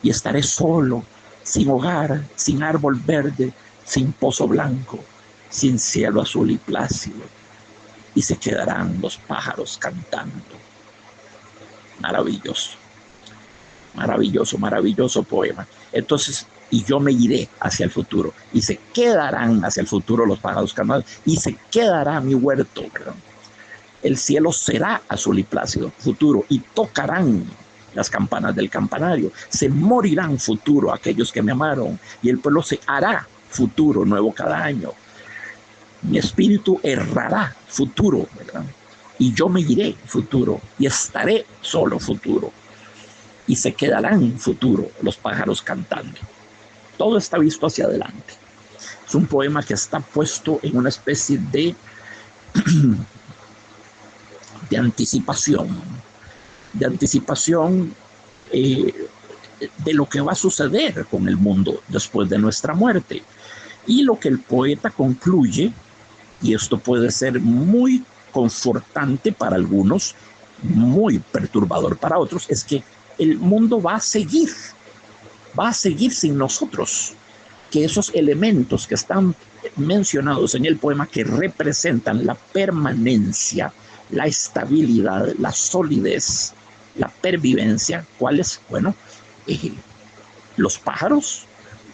y estaré solo, sin hogar, sin árbol verde, sin pozo blanco, sin cielo azul y plácido, y se quedarán los pájaros cantando. Maravilloso, maravilloso, maravilloso poema. Entonces, y yo me iré hacia el futuro, y se quedarán hacia el futuro los pájaros cantando, y se quedará mi huerto, ¿verdad? El cielo será azul y plácido, futuro, y tocarán las campanas del campanario. Se morirán, futuro, aquellos que me amaron, y el pueblo se hará, futuro, nuevo cada año. Mi espíritu errará, futuro, ¿verdad? Y yo me iré, futuro, y estaré solo, futuro. Y se quedarán, futuro, los pájaros cantando. Todo está visto hacia adelante. Es un poema que está puesto en una especie de anticipación, de lo que va a suceder con el mundo después de nuestra muerte. Y lo que el poeta concluye, y esto puede ser muy confortante para algunos, muy perturbador para otros, es que el mundo va a seguir sin nosotros, que esos elementos que están mencionados en el poema, que representan la permanencia, la estabilidad, la solidez, la pervivencia, ¿cuáles? Bueno, los pájaros,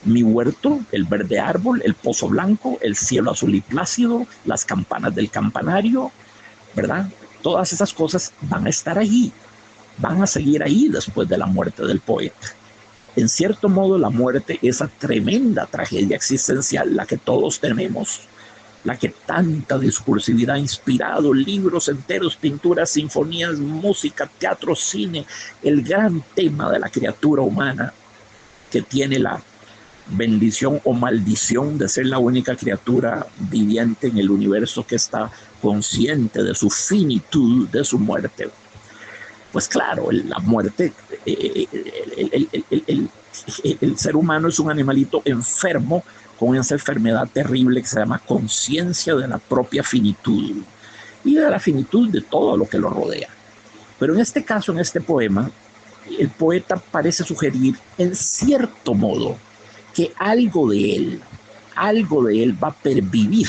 mi huerto, el verde árbol, el pozo blanco, el cielo azul y plácido, las campanas del campanario, ¿verdad? Todas esas cosas van a estar allí, van a seguir ahí después de la muerte del poeta. En cierto modo, la muerte, esa tremenda tragedia existencial, la que todos tenemos, la que tanta discursividad ha inspirado, libros enteros, pinturas, sinfonías, música, teatro, cine, el gran tema de la criatura humana, que tiene la bendición o maldición de ser la única criatura viviente en el universo que está consciente de su finitud, de su muerte. Pues claro, la muerte, el ser humano es un animalito enfermo con esa enfermedad terrible que se llama conciencia de la propia finitud y de la finitud de todo lo que lo rodea. Pero en este caso, en este poema, el poeta parece sugerir, en cierto modo, que algo de él va a pervivir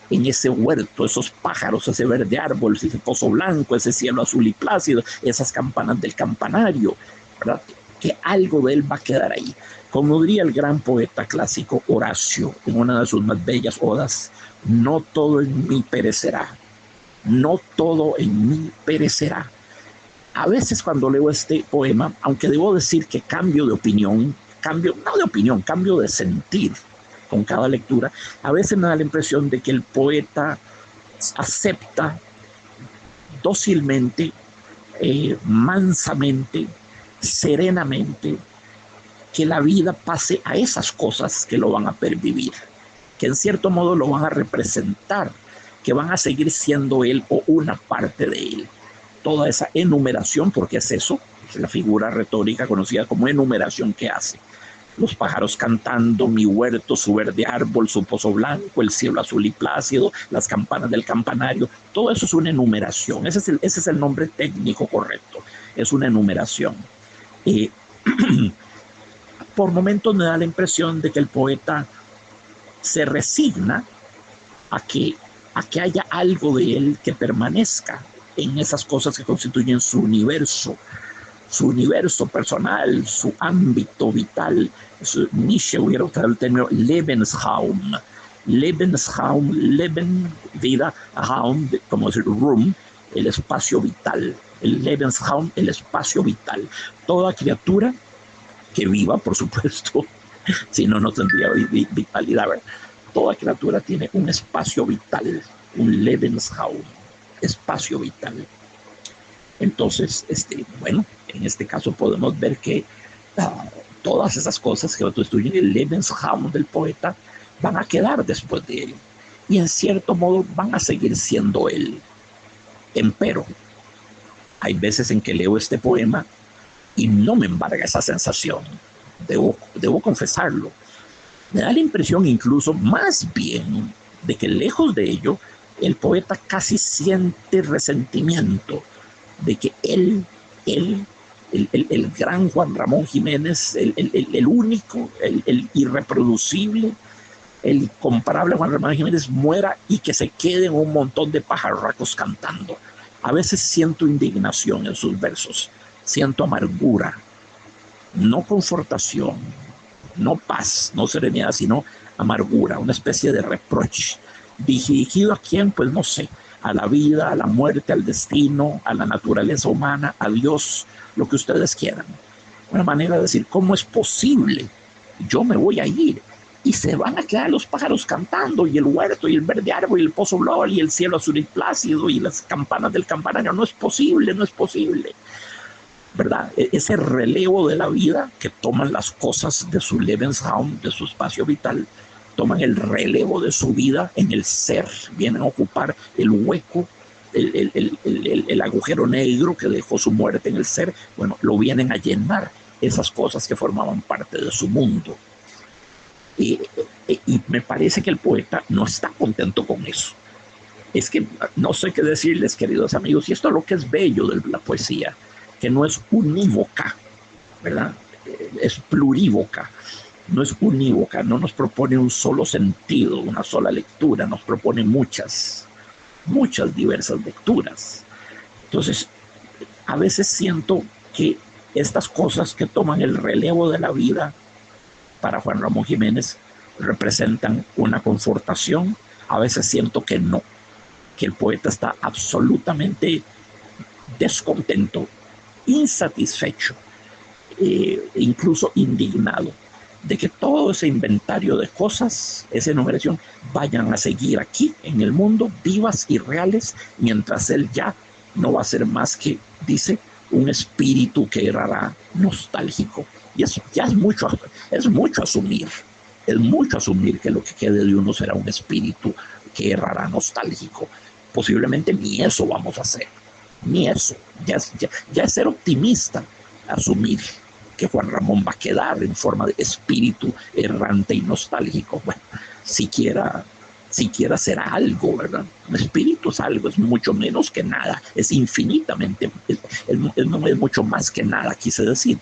en ese huerto, esos pájaros, ese verde árbol, ese pozo blanco, ese cielo azul y plácido, esas campanas del campanario, ¿verdad? Que algo de él va a quedar ahí. Como diría el gran poeta clásico Horacio en una de sus más bellas odas, no todo en mí perecerá, no todo en mí perecerá. A veces cuando leo este poema, aunque debo decir que cambio de sentir con cada lectura, a veces me da la impresión de que el poeta acepta dócilmente, mansamente, serenamente, que la vida pase a esas cosas que lo van a pervivir, que en cierto modo lo van a representar, que van a seguir siendo él o una parte de él. Toda esa enumeración, porque es eso, es la figura retórica conocida como enumeración que hace. Los pájaros cantando, mi huerto, su verde árbol, su pozo blanco, el cielo azul y plácido, las campanas del campanario, todo eso es una enumeración. Ese es el nombre técnico correcto, es una enumeración. Por momentos me da la impresión de que el poeta se resigna a que haya algo de él que permanezca en esas cosas que constituyen su universo, su universo personal, su ámbito vital. Nietzsche hubiera usado el término Lebensraum. Lebensraum, Leben, vida, Raum, como decir, room, el espacio vital. El Lebensraum, el espacio vital. Toda criatura que viva, por supuesto, si no, no tendría vitalidad, ¿verdad? Toda criatura tiene un espacio vital, un Lebensraum, espacio vital. Entonces, bueno, en este caso podemos ver que todas esas cosas que constituyen el Lebensraum del poeta van a quedar después de él y en cierto modo van a seguir siendo él. Empero, hay veces en que leo este poema y no me embarga esa sensación, debo confesarlo. Me da la impresión incluso más bien de que lejos de ello, el poeta casi siente resentimiento de que el gran Juan Ramón Jiménez, el único, el irreproducible, el incomparable Juan Ramón Jiménez muera y que se queden un montón de pajarracos cantando. A veces siento indignación en sus versos, siento amargura, no confortación, no paz, no serenidad, sino amargura, una especie de reproche. ¿Dirigido a quién? Pues no sé, a la vida, a la muerte, al destino, a la naturaleza humana, a Dios, lo que ustedes quieran. Una manera de decir, ¿cómo es posible? Yo me voy a ir y se van a quedar los pájaros cantando y el huerto y el verde árbol y el pozo blau y el cielo azul y plácido y las campanas del campanario. No es posible, no es posible, ¿verdad? Ese relevo de la vida que toman las cosas de su Lebensraum, de su espacio vital, toman el relevo de su vida en el ser, vienen a ocupar el hueco, el agujero negro que dejó su muerte en el ser, bueno, lo vienen a llenar esas cosas que formaban parte de su mundo. Y me parece que el poeta no está contento con eso. Es que no sé qué decirles, queridos amigos, y esto es lo que es bello de la poesía, que no es unívoca, ¿verdad? Es plurívoca, no es unívoca, no nos propone un solo sentido, una sola lectura, nos propone muchas diversas lecturas. Entonces, a veces siento que estas cosas que toman el relevo de la vida para Juan Ramón Jiménez representan una confortación. A veces siento que no, que el poeta está absolutamente descontento, insatisfecho, incluso indignado de que todo ese inventario de cosas, esa enumeración, vayan a seguir aquí en el mundo, vivas y reales, mientras él ya no va a ser más que, dice, un espíritu que errará nostálgico. Y eso ya es mucho asumir. Es mucho asumir que lo que quede de uno será un espíritu que errará nostálgico. Posiblemente ni eso vamos a hacer. Ni eso. Ya es ser optimista, asumir que Juan Ramón va a quedar en forma de espíritu errante y nostálgico. Bueno, siquiera será algo, ¿verdad? Un espíritu es algo, es mucho menos que nada, es infinitamente, no es mucho más que nada, quise decir.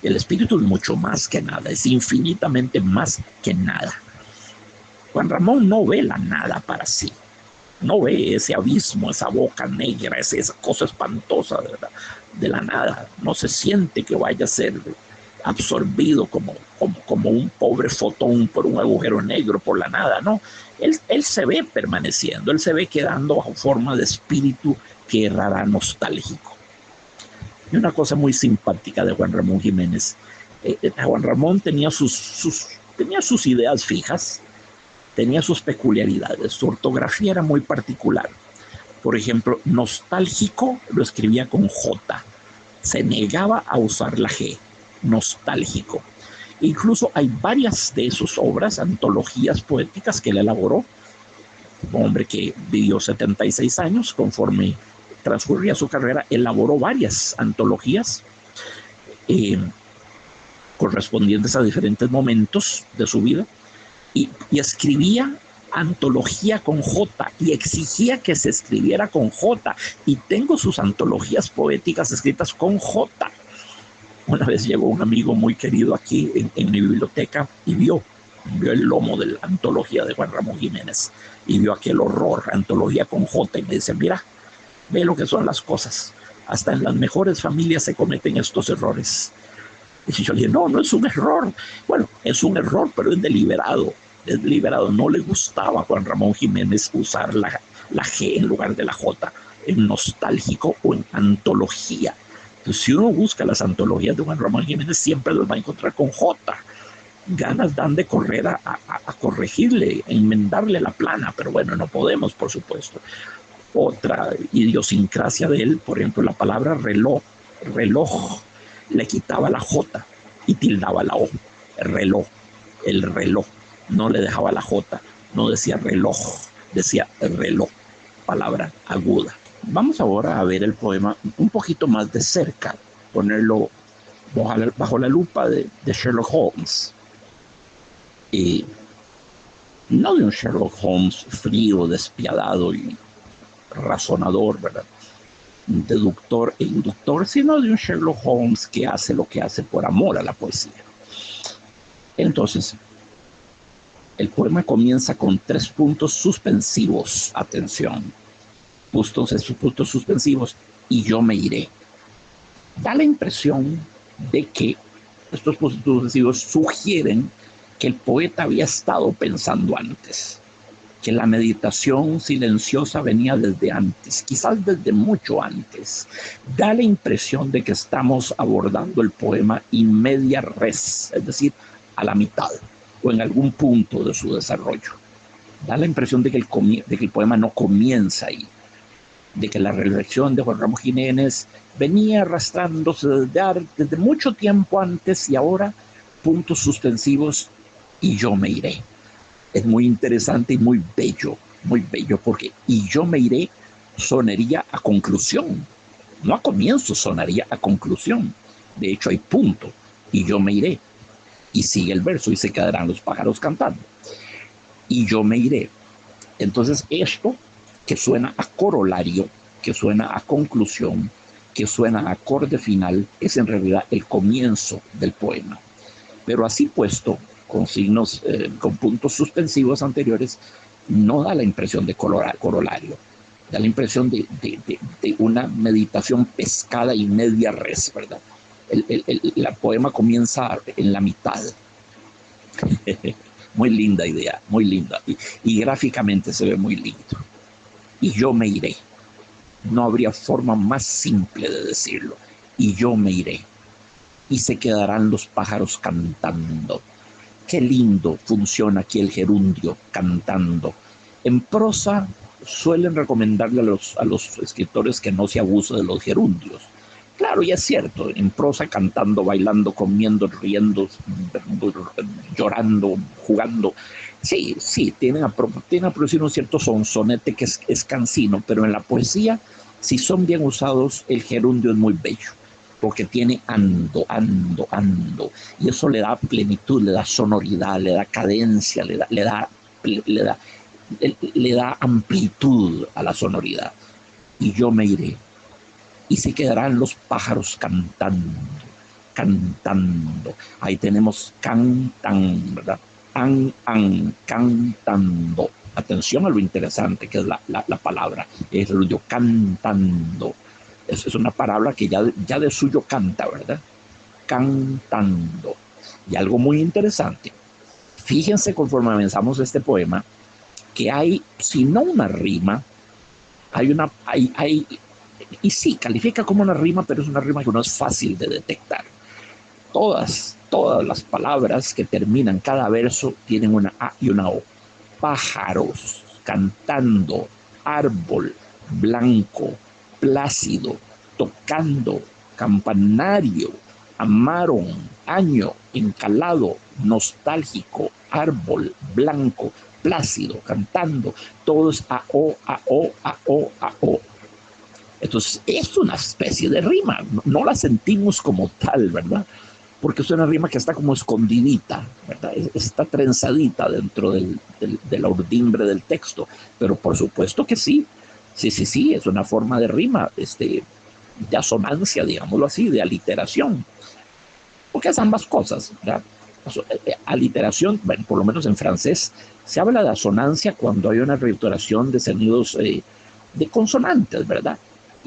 El espíritu es mucho más que nada, es infinitamente más que nada. Juan Ramón no ve la nada para sí, no ve ese abismo, esa boca negra, esa cosa espantosa de la nada. No se siente que vaya a ser absorbido como un pobre fotón por un agujero negro, por la nada, no. Él se ve permaneciendo, él se ve quedando bajo forma de espíritu que errará nostálgico. Y una cosa muy simpática de Juan Ramón Jiménez, Juan Ramón tenía sus ideas fijas, tenía sus peculiaridades, su ortografía era muy particular. Por ejemplo, nostálgico lo escribía con J, se negaba a usar la G, nostálgico. Incluso hay varias de sus obras, antologías poéticas que él elaboró, un hombre que vivió 76 años, conforme transcurría su carrera, elaboró varias antologías correspondientes a diferentes momentos de su vida, y escribía antología con J y exigía que se escribiera con J, y tengo sus antologías poéticas escritas con J. Una vez llegó un amigo muy querido aquí en mi biblioteca y vio el lomo de la antología de Juan Ramón Jiménez y vio aquel horror, antología con J, y me dice, mira, ve lo que son las cosas. Hasta en las mejores familias se cometen estos errores. Y yo le dije, no, no es un error. Bueno, es un error, pero es deliberado. Es deliberado. No le gustaba a Juan Ramón Jiménez usar la G en lugar de la J en nostálgico o en antología. Entonces, si uno busca las antologías de Juan Ramón Jiménez, siempre los va a encontrar con J. Ganas dan de correr a corregirle, a enmendarle la plana, pero bueno, no podemos, por supuesto. Otra idiosincrasia de él, por ejemplo, la palabra reloj, le quitaba la J y tildaba la O. El reloj, no le dejaba la J, no decía reloj, decía reloj, palabra aguda. Vamos ahora a ver el poema un poquito más de cerca, ponerlo bajo la lupa de Sherlock Holmes. No de un Sherlock Holmes frío, despiadado y razonador, ¿verdad? Deductor e inductor, sino de un Sherlock Holmes que hace lo que hace por amor a la poesía. Entonces, el poema comienza con 3 puntos suspensivos. Atención, puntos suspensivos, y yo me iré. Da la impresión de que estos puntos suspensivos sugieren que el poeta había estado pensando antes, que la meditación silenciosa venía desde antes, quizás desde mucho antes. Da la impresión de que estamos abordando el poema in media res, es decir, a la mitad o en algún punto de su desarrollo. Da la impresión de que el poema no comienza ahí, de que la reflexión de Juan Ramón Jiménez venía arrastrándose desde mucho tiempo antes, y ahora puntos suspensivos y yo me iré. Es muy interesante y muy bello, porque y yo me iré sonaría a conclusión, no a comienzo, sonaría a conclusión. De hecho, hay punto, y yo me iré, y sigue el verso, y se quedarán los pájaros cantando, y yo me iré. Entonces, esto que suena a corolario, que suena a conclusión, que suena a acorde final, es en realidad el comienzo del poema. Pero así puesto, con signos, con puntos suspensivos anteriores, no da la impresión de corolario, da la impresión de una meditación pescada y media res, ¿verdad? El poema comienza en la mitad. Muy linda idea, muy linda, y gráficamente se ve muy lindo. Y yo me iré. No habría forma más simple de decirlo. Y yo me iré. Y se quedarán los pájaros cantando. Qué lindo funciona aquí el gerundio, cantando. En prosa suelen recomendarle a los escritores que no se abuse de los gerundios. Claro, y es cierto, en prosa cantando, bailando, comiendo, riendo, llorando, jugando. Sí, tienen a producir un cierto sonsonete que es cansino, pero en la poesía, si son bien usados, el gerundio es muy bello, porque tiene ando, y eso le da plenitud, le da sonoridad, le da cadencia, le da amplitud a la sonoridad. Y yo me iré, y se quedarán los pájaros cantando. Ahí tenemos cantan, ¿verdad? Cantando. Atención a lo interesante que es la palabra, es el yo cantando. Es una palabra que ya de suyo canta, ¿verdad? Cantando. Y algo muy interesante, fíjense conforme avanzamos este poema, que hay, si no una rima, hay y sí, califica como una rima, pero es una rima que no es fácil de detectar. Todas las palabras que terminan cada verso tienen una A y una O. Pájaros, cantando, árbol, blanco, plácido, tocando, campanario, amaron, año, encalado, nostálgico, árbol, blanco, plácido, cantando. Todo es A, O, A, O, A, O, A, O. Entonces, es una especie de rima. No la sentimos como tal, ¿verdad? Porque es una rima que está como escondidita, ¿verdad? Está trenzadita dentro de la urdimbre del texto. Pero por supuesto que sí. Sí, es una forma de rima, de asonancia, digámoslo así, de aliteración. Porque es ambas cosas, ¿verdad? Aliteración, bueno, por lo menos en francés, se habla de asonancia cuando hay una reiteración de sonidos de consonantes, ¿verdad?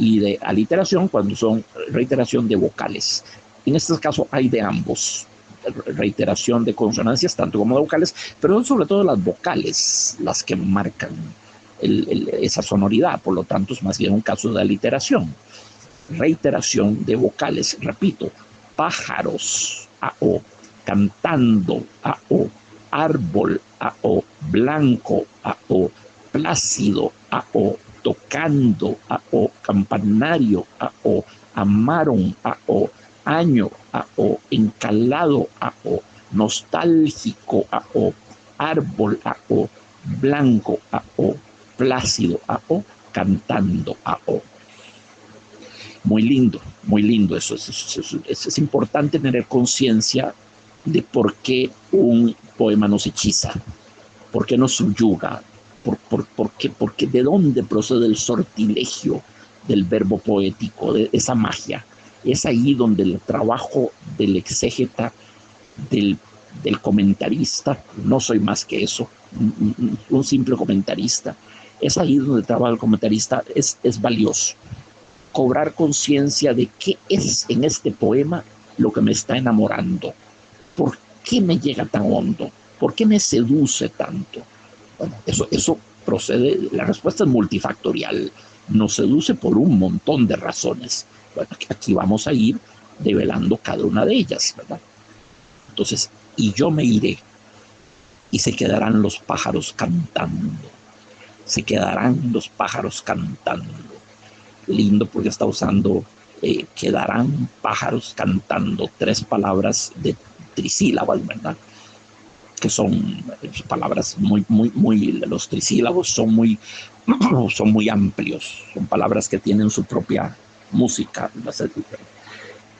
y de aliteración cuando son reiteración de vocales. En este caso hay de ambos, reiteración de consonancias tanto como de vocales, pero son sobre todo las vocales las que marcan esa sonoridad, por lo tanto es más bien un caso de aliteración. Reiteración de vocales, repito, pájaros, AO, cantando, AO, árbol, AO, blanco, AO, plácido, AO, tocando, AO, campanario, AO, amaron, AO, año, AO, encalado, AO, nostálgico, AO, árbol, AO, blanco, AO, plácido, AO, cantando, AO. Muy lindo eso. Es importante tener conciencia de por qué un poema nos hechiza, por qué nos subyuga, por qué, de dónde procede el sortilegio del verbo poético, de esa magia. Es ahí donde el trabajo del exégeta, del comentarista, no soy más que eso, un simple comentarista, es ahí donde el trabajo del comentarista es valioso. Cobrar conciencia de qué es en este poema lo que me está enamorando, por qué me llega tan hondo, por qué me seduce tanto. Bueno, eso procede, la respuesta es multifactorial, nos seduce por un montón de razones. Bueno, aquí vamos a ir develando cada una de ellas, ¿verdad? Entonces, y yo me iré, y se quedarán los pájaros cantando, se quedarán los pájaros cantando. Lindo porque está usando quedarán pájaros cantando, 3 palabras de trisílabas, ¿verdad? Que son palabras muy, los trisílabos son muy amplios, son palabras que tienen su propia música.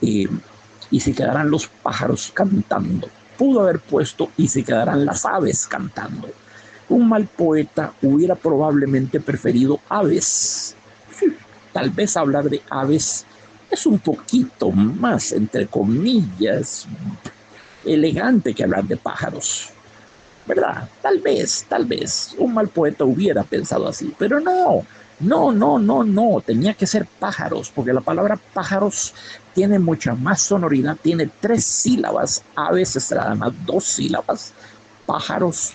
Y se quedarán los pájaros cantando. Pudo haber puesto y se quedarán las aves cantando. Un mal poeta hubiera probablemente preferido aves. Tal vez hablar de aves es un poquito más, entre comillas, elegante que hablar de pájaros, ¿verdad? Tal vez, un mal poeta hubiera pensado así, pero no, tenía que ser pájaros, porque la palabra pájaros tiene mucha más sonoridad, tiene 3 sílabas, aves es nada más 2 sílabas, pájaros,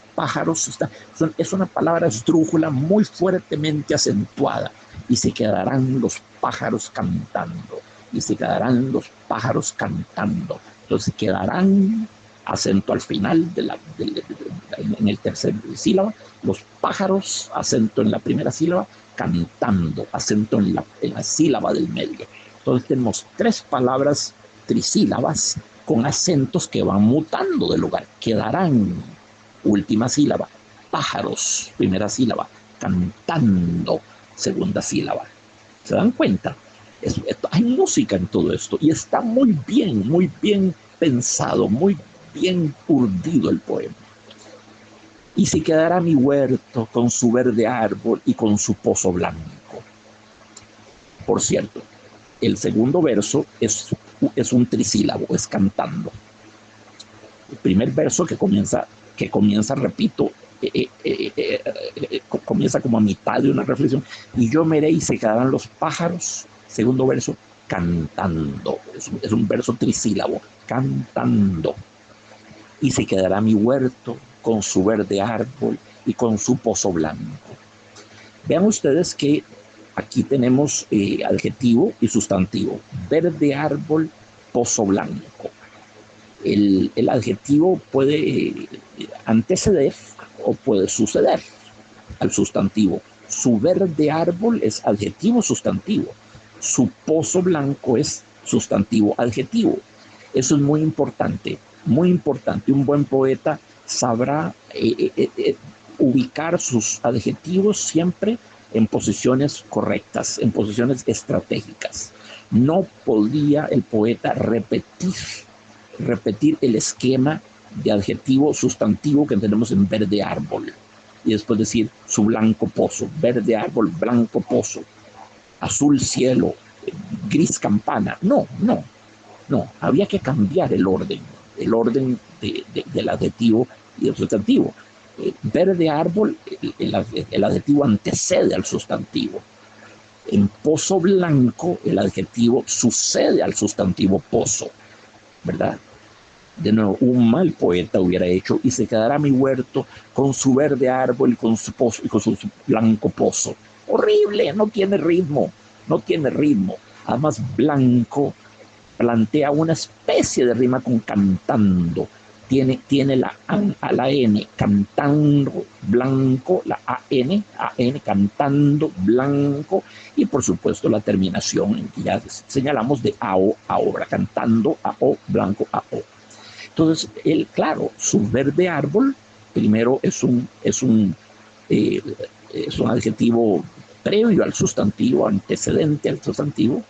es una palabra esdrújula muy fuertemente acentuada, y se quedarán los pájaros cantando, y se quedarán los pájaros cantando, entonces quedarán, acento al final en el tercer sílaba, los pájaros, acento en la primera sílaba, cantando, acento en la sílaba del medio. Entonces tenemos 3 palabras trisílabas con acentos que van mutando de lugar. Quedarán, última sílaba, pájaros, primera sílaba, cantando, segunda sílaba. ¿Se dan cuenta? Hay música en todo esto y está muy bien pensado, muy bien urdido el poema. Y se quedará mi huerto con su verde árbol y con su pozo blanco. Por cierto, el segundo verso es un trisílabo, es cantando. El primer verso que comienza, repito, comienza como a mitad de una reflexión, y yo me iré y se quedarán los pájaros. Segundo verso, cantando. Es un verso trisílabo, cantando. Y se quedará mi huerto con su verde árbol y con su pozo blanco. Vean ustedes que aquí tenemos adjetivo y sustantivo. Verde árbol, pozo blanco. El adjetivo puede anteceder o puede suceder al sustantivo. Su verde árbol es adjetivo sustantivo. Su pozo blanco es sustantivo adjetivo. Eso es muy importante, muy importante. Un buen poeta sabrá ubicar sus adjetivos siempre en posiciones correctas, en posiciones estratégicas. No podía el poeta repetir el esquema de adjetivo sustantivo que tenemos en verde árbol y después decir su blanco pozo, verde árbol, blanco pozo, azul cielo, gris campana. No, había que cambiar el orden del adjetivo y el sustantivo. Verde árbol, el adjetivo antecede al sustantivo. En pozo blanco, el adjetivo sucede al sustantivo pozo, ¿verdad? De nuevo, un mal poeta hubiera hecho: y se quedará mi huerto con su verde árbol y con su pozo y con su blanco pozo. Horrible, no tiene ritmo, no tiene ritmo. Además, blanco plantea una especie de rima con cantando. Tiene la a la N, cantando, blanco, la AN, cantando, blanco, y por supuesto la terminación que ya señalamos de AO, ahora, cantando, AO, blanco, AO. Entonces, él, claro, su verde árbol, primero es un adjetivo previo al sustantivo, antecedente al sustantivo,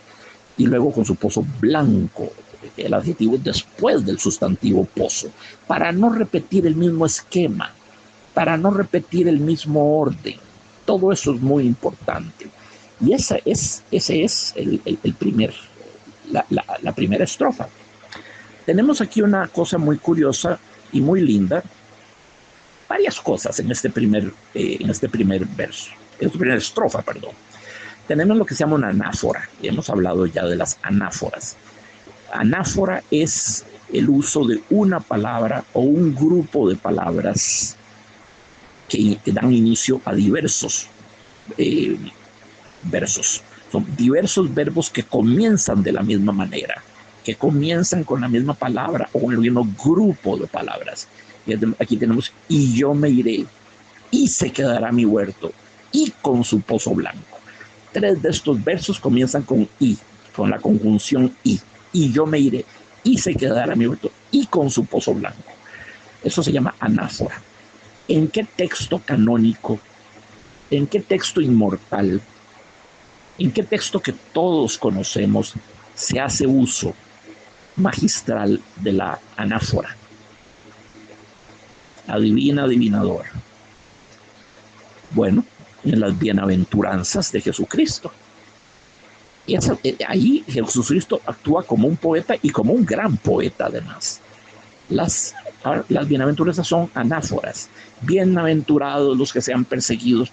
y luego con su pozo blanco, el adjetivo después del sustantivo pozo, para no repetir el mismo esquema, para no repetir el mismo orden. Todo eso es muy importante. Y ese es la primera estrofa. Tenemos aquí una cosa muy curiosa y muy linda, varias cosas en este primer verso, en esta primera estrofa, perdón. Tenemos lo que se llama una anáfora, y hemos hablado ya de las anáforas. Anáfora es el uso de una palabra o un grupo de palabras que dan inicio a diversos versos. Son diversos verbos que comienzan de la misma manera, que comienzan con la misma palabra o el mismo grupo de palabras. Y aquí tenemos: y yo me iré, y se quedará mi huerto, y con su pozo blanco. 3 de estos versos comienzan con y, con la conjunción y yo me iré, y se quedará mi huerto, y con su pozo blanco. Eso se llama anáfora. ¿En qué texto canónico, en qué texto inmortal, en qué texto que todos conocemos se hace uso magistral de la anáfora? Adivina, adivinador. Bueno, en las bienaventuranzas de Jesucristo. Y ahí Jesucristo actúa como un poeta y como un gran poeta además. Las bienaventuranzas son anáforas. Bienaventurados los que sean perseguidos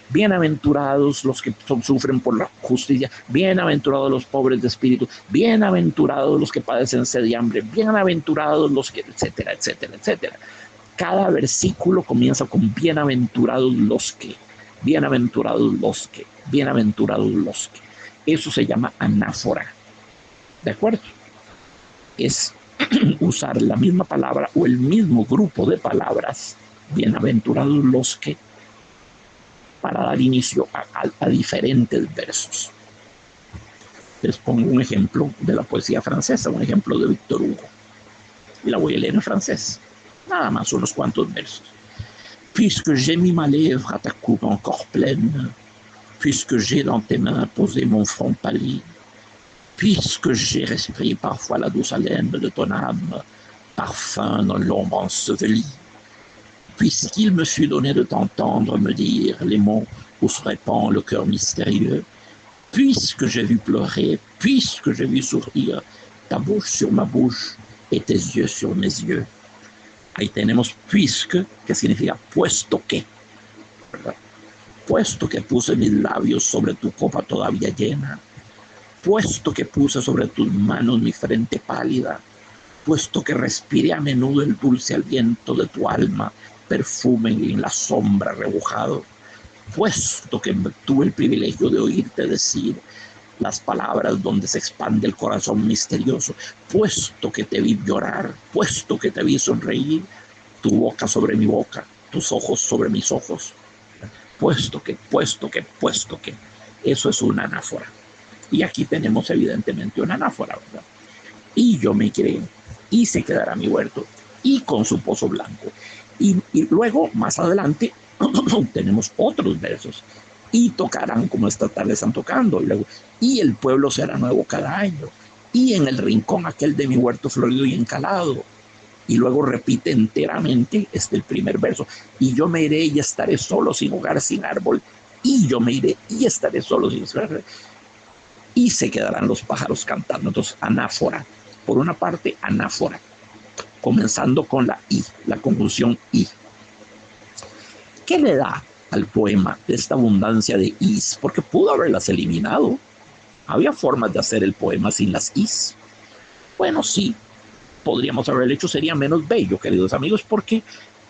bienaventurados los que sufren por la justicia, bienaventurados los pobres de espíritu, bienaventurados los que padecen sed y hambre, bienaventurados los que, etcétera, etcétera, etcétera. Cada versículo comienza con bienaventurados los que, bienaventurados los que, bienaventurados los que. Eso se llama anáfora. ¿De acuerdo? Es usar la misma palabra o el mismo grupo de palabras, bienaventurados los que, para dar inicio a diferentes versos. Les pongo un ejemplo de la poesía francesa, un ejemplo de Victor Hugo. Y la voy a leer en francés. Nada más unos cuantos versos. Puisque j'ai mis ma lèvre à ta coupe encore pleine, puisque j'ai dans tes mains posé mon front pâli, puisque j'ai respiré parfois la douce haleine de ton âme, parfum dans l'ombre ensevelie, puisqu'il me fut donné de t'entendre me dire les mots où se répand le cœur mystérieux, puisque j'ai vu pleurer, puisque j'ai vu sourire, ta bouche sur ma bouche et tes yeux sur mes yeux. Ahí tenemos puisque, que significa puesto que, ¿verdad? Puesto que puse mis labios sobre tu copa todavía llena, puesto que puse sobre tus manos mi frente pálida, puesto que respiré a menudo el dulce aliento de tu alma, perfume en la sombra rebujado, puesto que tuve el privilegio de oírte decir las palabras donde se expande el corazón misterioso, puesto que te vi llorar, puesto que te vi sonreír, tu boca sobre mi boca, tus ojos sobre mis ojos, puesto que, eso es una anáfora. Y aquí tenemos evidentemente una anáfora, ¿verdad? Y yo me iré, y se quedará mi huerto, y con su pozo blanco. Y luego, más adelante, tenemos otros versos. Y tocarán como esta tarde están tocando. Y luego, y el pueblo será nuevo cada año. Y en el rincón aquel de mi huerto florido y encalado. Y luego repite enteramente el primer verso. Y yo me iré y estaré solo, sin hogar, sin árbol. Y yo me iré y estaré solo, sin hogar. Y se quedarán los pájaros cantando. Entonces, anáfora. Por una parte, anáfora. Comenzando con la I, la conjunción I. ¿Qué le da al poema de esta abundancia de is, porque pudo haberlas eliminado. Había formas de hacer el poema sin las is. Bueno, sí, podríamos haberlo hecho, sería menos bello, queridos amigos, porque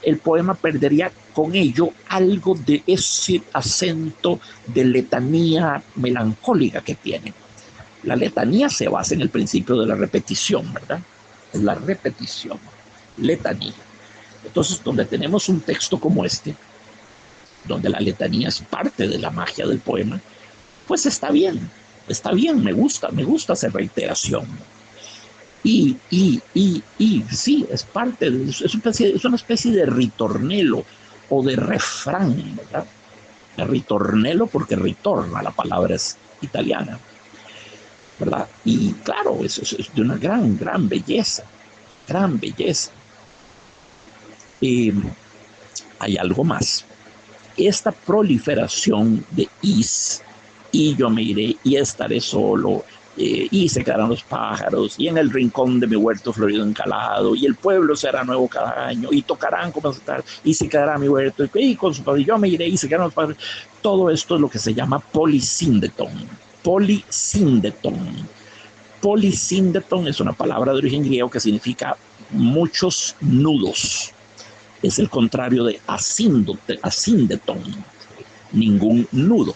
el poema perdería con ello algo de ese acento de letanía melancólica que tiene. La letanía se basa en el principio de la repetición, ¿verdad? Es la repetición, letanía. Entonces, donde tenemos un texto como este, donde la letanía es parte de la magia del poema, pues está bien, me gusta esa reiteración. Y sí, es parte, es una especie de ritornelo o de refrán, ¿verdad? De ritornelo porque ritorna, la palabra es italiana, ¿verdad? Y claro, es de una gran belleza, gran belleza. Hay algo más. Esta proliferación de is, y yo me iré y estaré solo, y se quedarán los pájaros, y en el rincón de mi huerto florido encalado, y el pueblo será nuevo cada año, y tocarán como tal, y se quedará mi huerto, y con su padre, yo me iré y se quedarán los pájaros. Todo esto es lo que se llama polisíndeton. Polisíndeton. Polisíndeton es una palabra de origen griego que significa muchos nudos. Es el contrario de asíndeton, ningún nudo.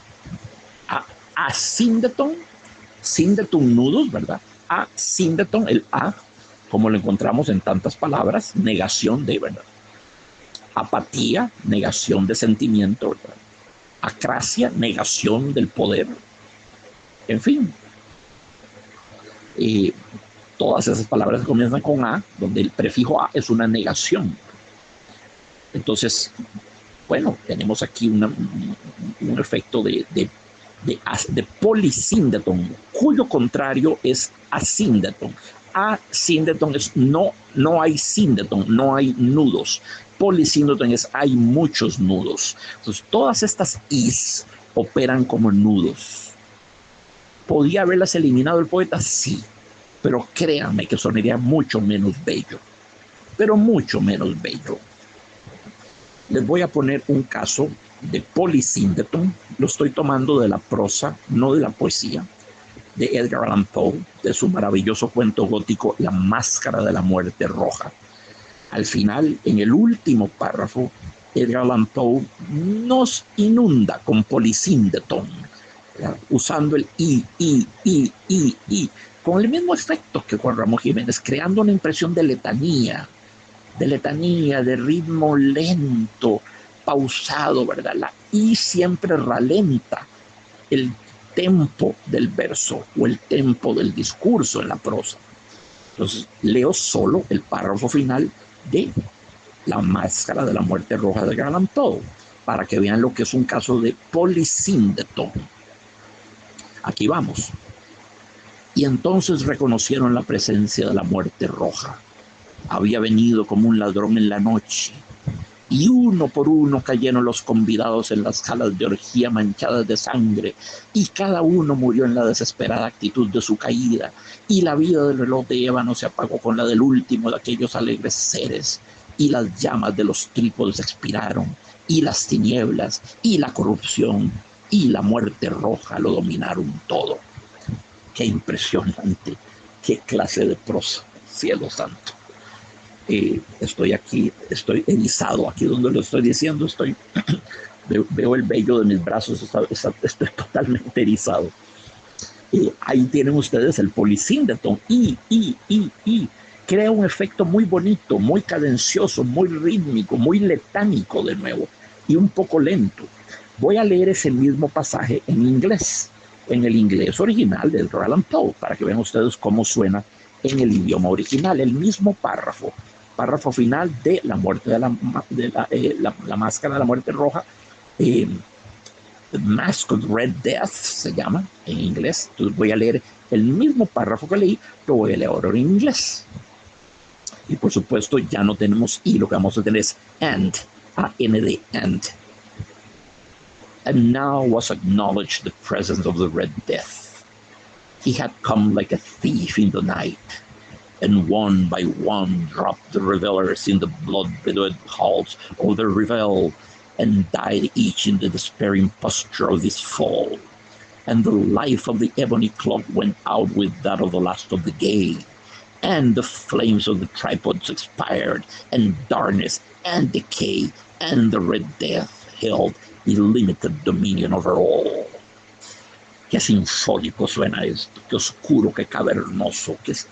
Asíndeton, síndeton nudos, ¿verdad? Asíndeton, el a, como lo encontramos en tantas palabras, negación de, ¿verdad? Apatía, negación de sentimiento, ¿verdad? Acracia, negación del poder. En fin, todas esas palabras comienzan con a, donde el prefijo a es una negación. Entonces, bueno, tenemos aquí un efecto de polisíndeton, cuyo contrario es asíndeton. Asíndeton es no hay síndeton, no hay nudos. Polisíndeton es hay muchos nudos. Entonces, todas estas is operan como nudos. ¿Podía haberlas eliminado el poeta? Sí, pero créanme que sonaría mucho menos bello. Pero mucho menos bello. Les voy a poner un caso de polisíndeton. Lo estoy tomando de la prosa, no de la poesía, de Edgar Allan Poe, de su maravilloso cuento gótico La Máscara de la Muerte Roja. Al final, en el último párrafo, Edgar Allan Poe nos inunda con polisíndeton, usando el i, con el mismo efecto que Juan Ramón Jiménez, creando una impresión de letanía, de ritmo lento, pausado, ¿verdad? La I siempre ralenta el tempo del verso o el tempo del discurso en la prosa. Entonces, leo solo el párrafo final de La Máscara de la Muerte Roja de Edgar Allan Poe, para que vean lo que es un caso de polisíndeton. Aquí vamos. Y entonces reconocieron la presencia de la muerte roja. Había venido como un ladrón en la noche, y uno por uno cayeron los convidados en las salas de orgía manchadas de sangre, y cada uno murió en la desesperada actitud de su caída, y la vida del reloj de ébano se apagó con la del último de aquellos alegres seres, y las llamas de los trípodes expiraron, y las tinieblas, y la corrupción, y la muerte roja lo dominaron todo. ¡Qué impresionante! ¡Qué clase de prosa! ¡Cielo santo! Estoy erizado aquí donde lo estoy diciendo, veo el vello de mis brazos, estoy totalmente erizado. Ahí tienen ustedes el polisíndeton, crea un efecto muy bonito, muy cadencioso, muy rítmico, muy letánico de nuevo, y un poco lento. Voy a leer ese mismo pasaje en inglés, en el inglés original de Edgar Allan Poe, para que vean ustedes cómo suena en el idioma original, el mismo párrafo final de La Muerte de la Máscara de la Muerte Roja, Mask of Red Death se llama en inglés. Entonces voy a leer el mismo párrafo que leí, lo voy a leer ahora en inglés. Y por supuesto ya no tenemos i, lo que vamos a tener es and, A-N-D, and. And now was acknowledged the presence of the Red Death. He had come like a thief in the night, and one by one dropped the revelers in the blood-bedewed halls of the revel, and died each in the despairing posture of this fall. And the life of the ebony clock went out with that of the last of the gay, and the flames of the tripods expired, and darkness and decay and the red death held illimited dominion over all. Qué sinfónico suena esto, qué oscuro, qué cavernoso, qué es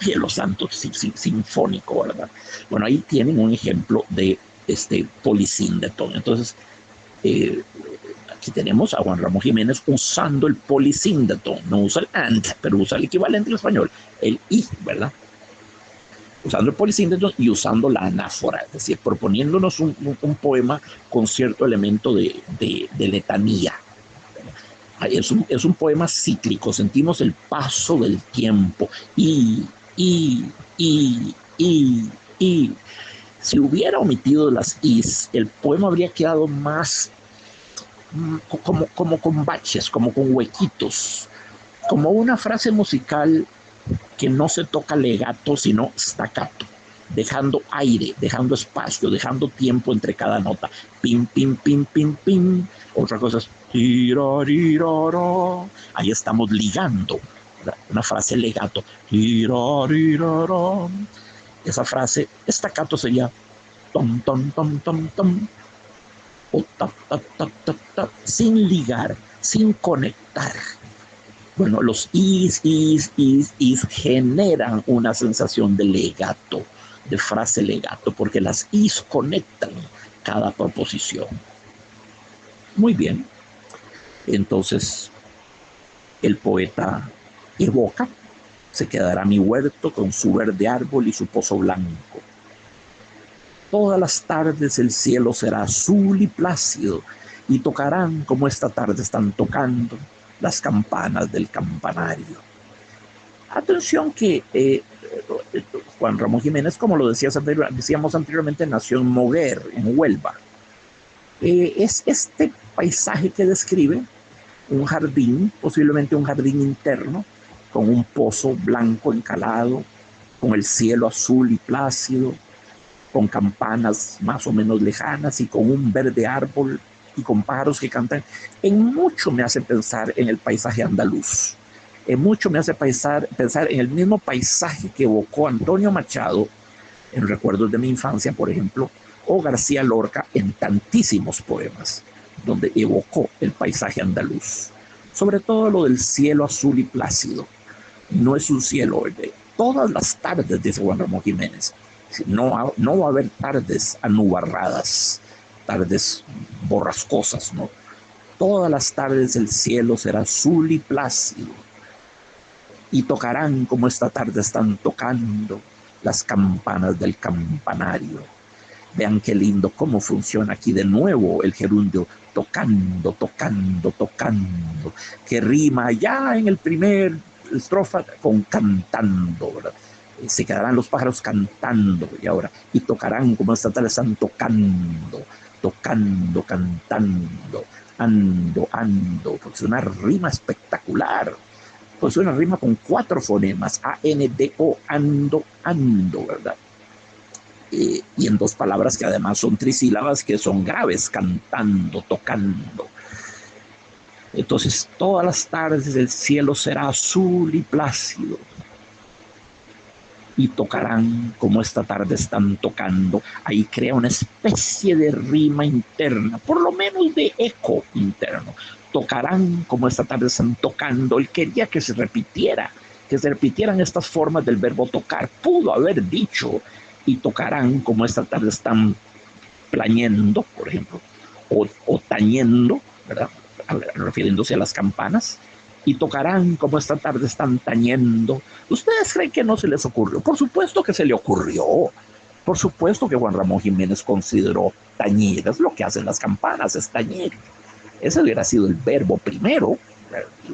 cielo santo, sinfónico, ¿verdad? Bueno, ahí tienen un ejemplo de este polisíndeton. Entonces, aquí tenemos a Juan Ramón Jiménez usando el polisíndeton, no usa el and, pero usa el equivalente en español, el y, ¿verdad? Usando el polisíndeton y usando la anáfora, es decir, proponiéndonos un poema con cierto elemento de letanía. Es un poema cíclico, sentimos el paso del tiempo y si hubiera omitido las is, el poema habría quedado más como con baches, como con huequitos, como una frase musical que no se toca legato, sino staccato, dejando aire, dejando espacio, dejando tiempo entre cada nota. Pim, pim, pim, pim, pim. Otra cosa es ahí estamos ligando una frase legato. Esa frase staccato sería tom, tom, tom, tom, tom, o tap, tap, tap, tap, tap, sin ligar, sin conectar. Bueno, los is generan una sensación de legato, de frase legato, porque las is conectan cada proposición. Muy bien. Entonces, el poeta evoca: se quedará mi huerto con su verde árbol y su pozo blanco. Todas las tardes el cielo será azul y plácido, y tocarán como esta tarde están tocando las campanas del campanario. Atención que Juan Ramón Jiménez, como lo decíamos anteriormente, nació en Moguer, en Huelva. Es este paisaje que describe un jardín, posiblemente un jardín interno, con un pozo blanco encalado, con el cielo azul y plácido, con campanas más o menos lejanas y con un verde árbol y con pájaros que cantan. En mucho me hace pensar en el paisaje andaluz. En mucho me hace pensar en el mismo paisaje que evocó Antonio Machado en Recuerdos de mi infancia, por ejemplo, o García Lorca en tantísimos poemas, donde evocó el paisaje andaluz. Sobre todo lo del cielo azul y plácido. No es un cielo verde. Todas las tardes, dice Juan Ramón Jiménez, no va a haber tardes anubarradas, tardes borrascosas, ¿no? Todas las tardes el cielo será azul y plácido, y tocarán como esta tarde están tocando las campanas del campanario. Vean qué lindo cómo funciona aquí de nuevo el gerundio, tocando, tocando, tocando, que rima ya en el primer estrofa con cantando, ¿verdad? Se quedarán los pájaros cantando y tocarán como esta tarde están tocando, tocando, cantando, ando, porque es una rima espectacular. Pues una rima con 4 fonemas, A-N-D-O, ando, ¿verdad? Y en 2 palabras que además son trisílabas, que son graves, cantando, tocando. Entonces, todas las tardes el cielo será azul y plácido, y tocarán como esta tarde están tocando. Ahí crea una especie de rima interna, por lo menos de eco interno. Tocarán como esta tarde están tocando. Él quería que se repitieran estas formas del verbo tocar. Pudo haber dicho, y tocarán como esta tarde están plañendo, por ejemplo, o tañendo, ¿verdad? Refiriéndose a las campanas. Y tocarán como esta tarde están tañendo. ¿Ustedes creen que no se les ocurrió? Por supuesto que se le ocurrió. Por supuesto que Juan Ramón Jiménez consideró tañir. Es lo que hacen las campanas, es tañir. Ese hubiera sido el verbo primero.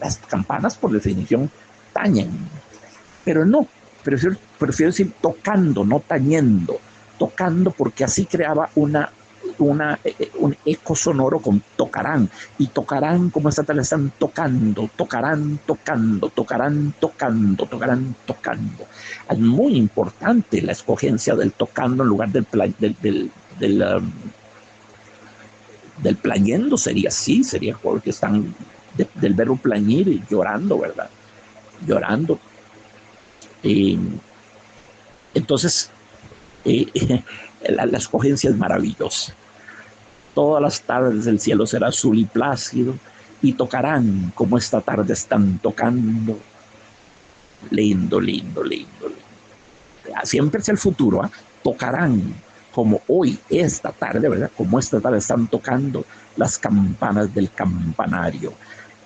Las campanas, por definición, tañen. Pero no, prefiero decir tocando, no tañendo. Tocando, porque así creaba un eco sonoro con tocarán, y tocarán como esta tarde están tocando, tocarán, tocando, tocarán, tocando, tocarán, tocando. Es muy importante la escogencia del tocando en lugar del del plañendo sería así, sería porque están del verbo plañir y llorando, ¿verdad? Llorando. Entonces, la escogencia es maravillosa. Todas las tardes el cielo será azul y plácido y tocarán como esta tarde están tocando. Lindo, lindo, lindo, lindo. Siempre es el futuro, ¿eh? Tocarán como hoy, esta tarde, ¿verdad? Como esta tarde están tocando las campanas del campanario.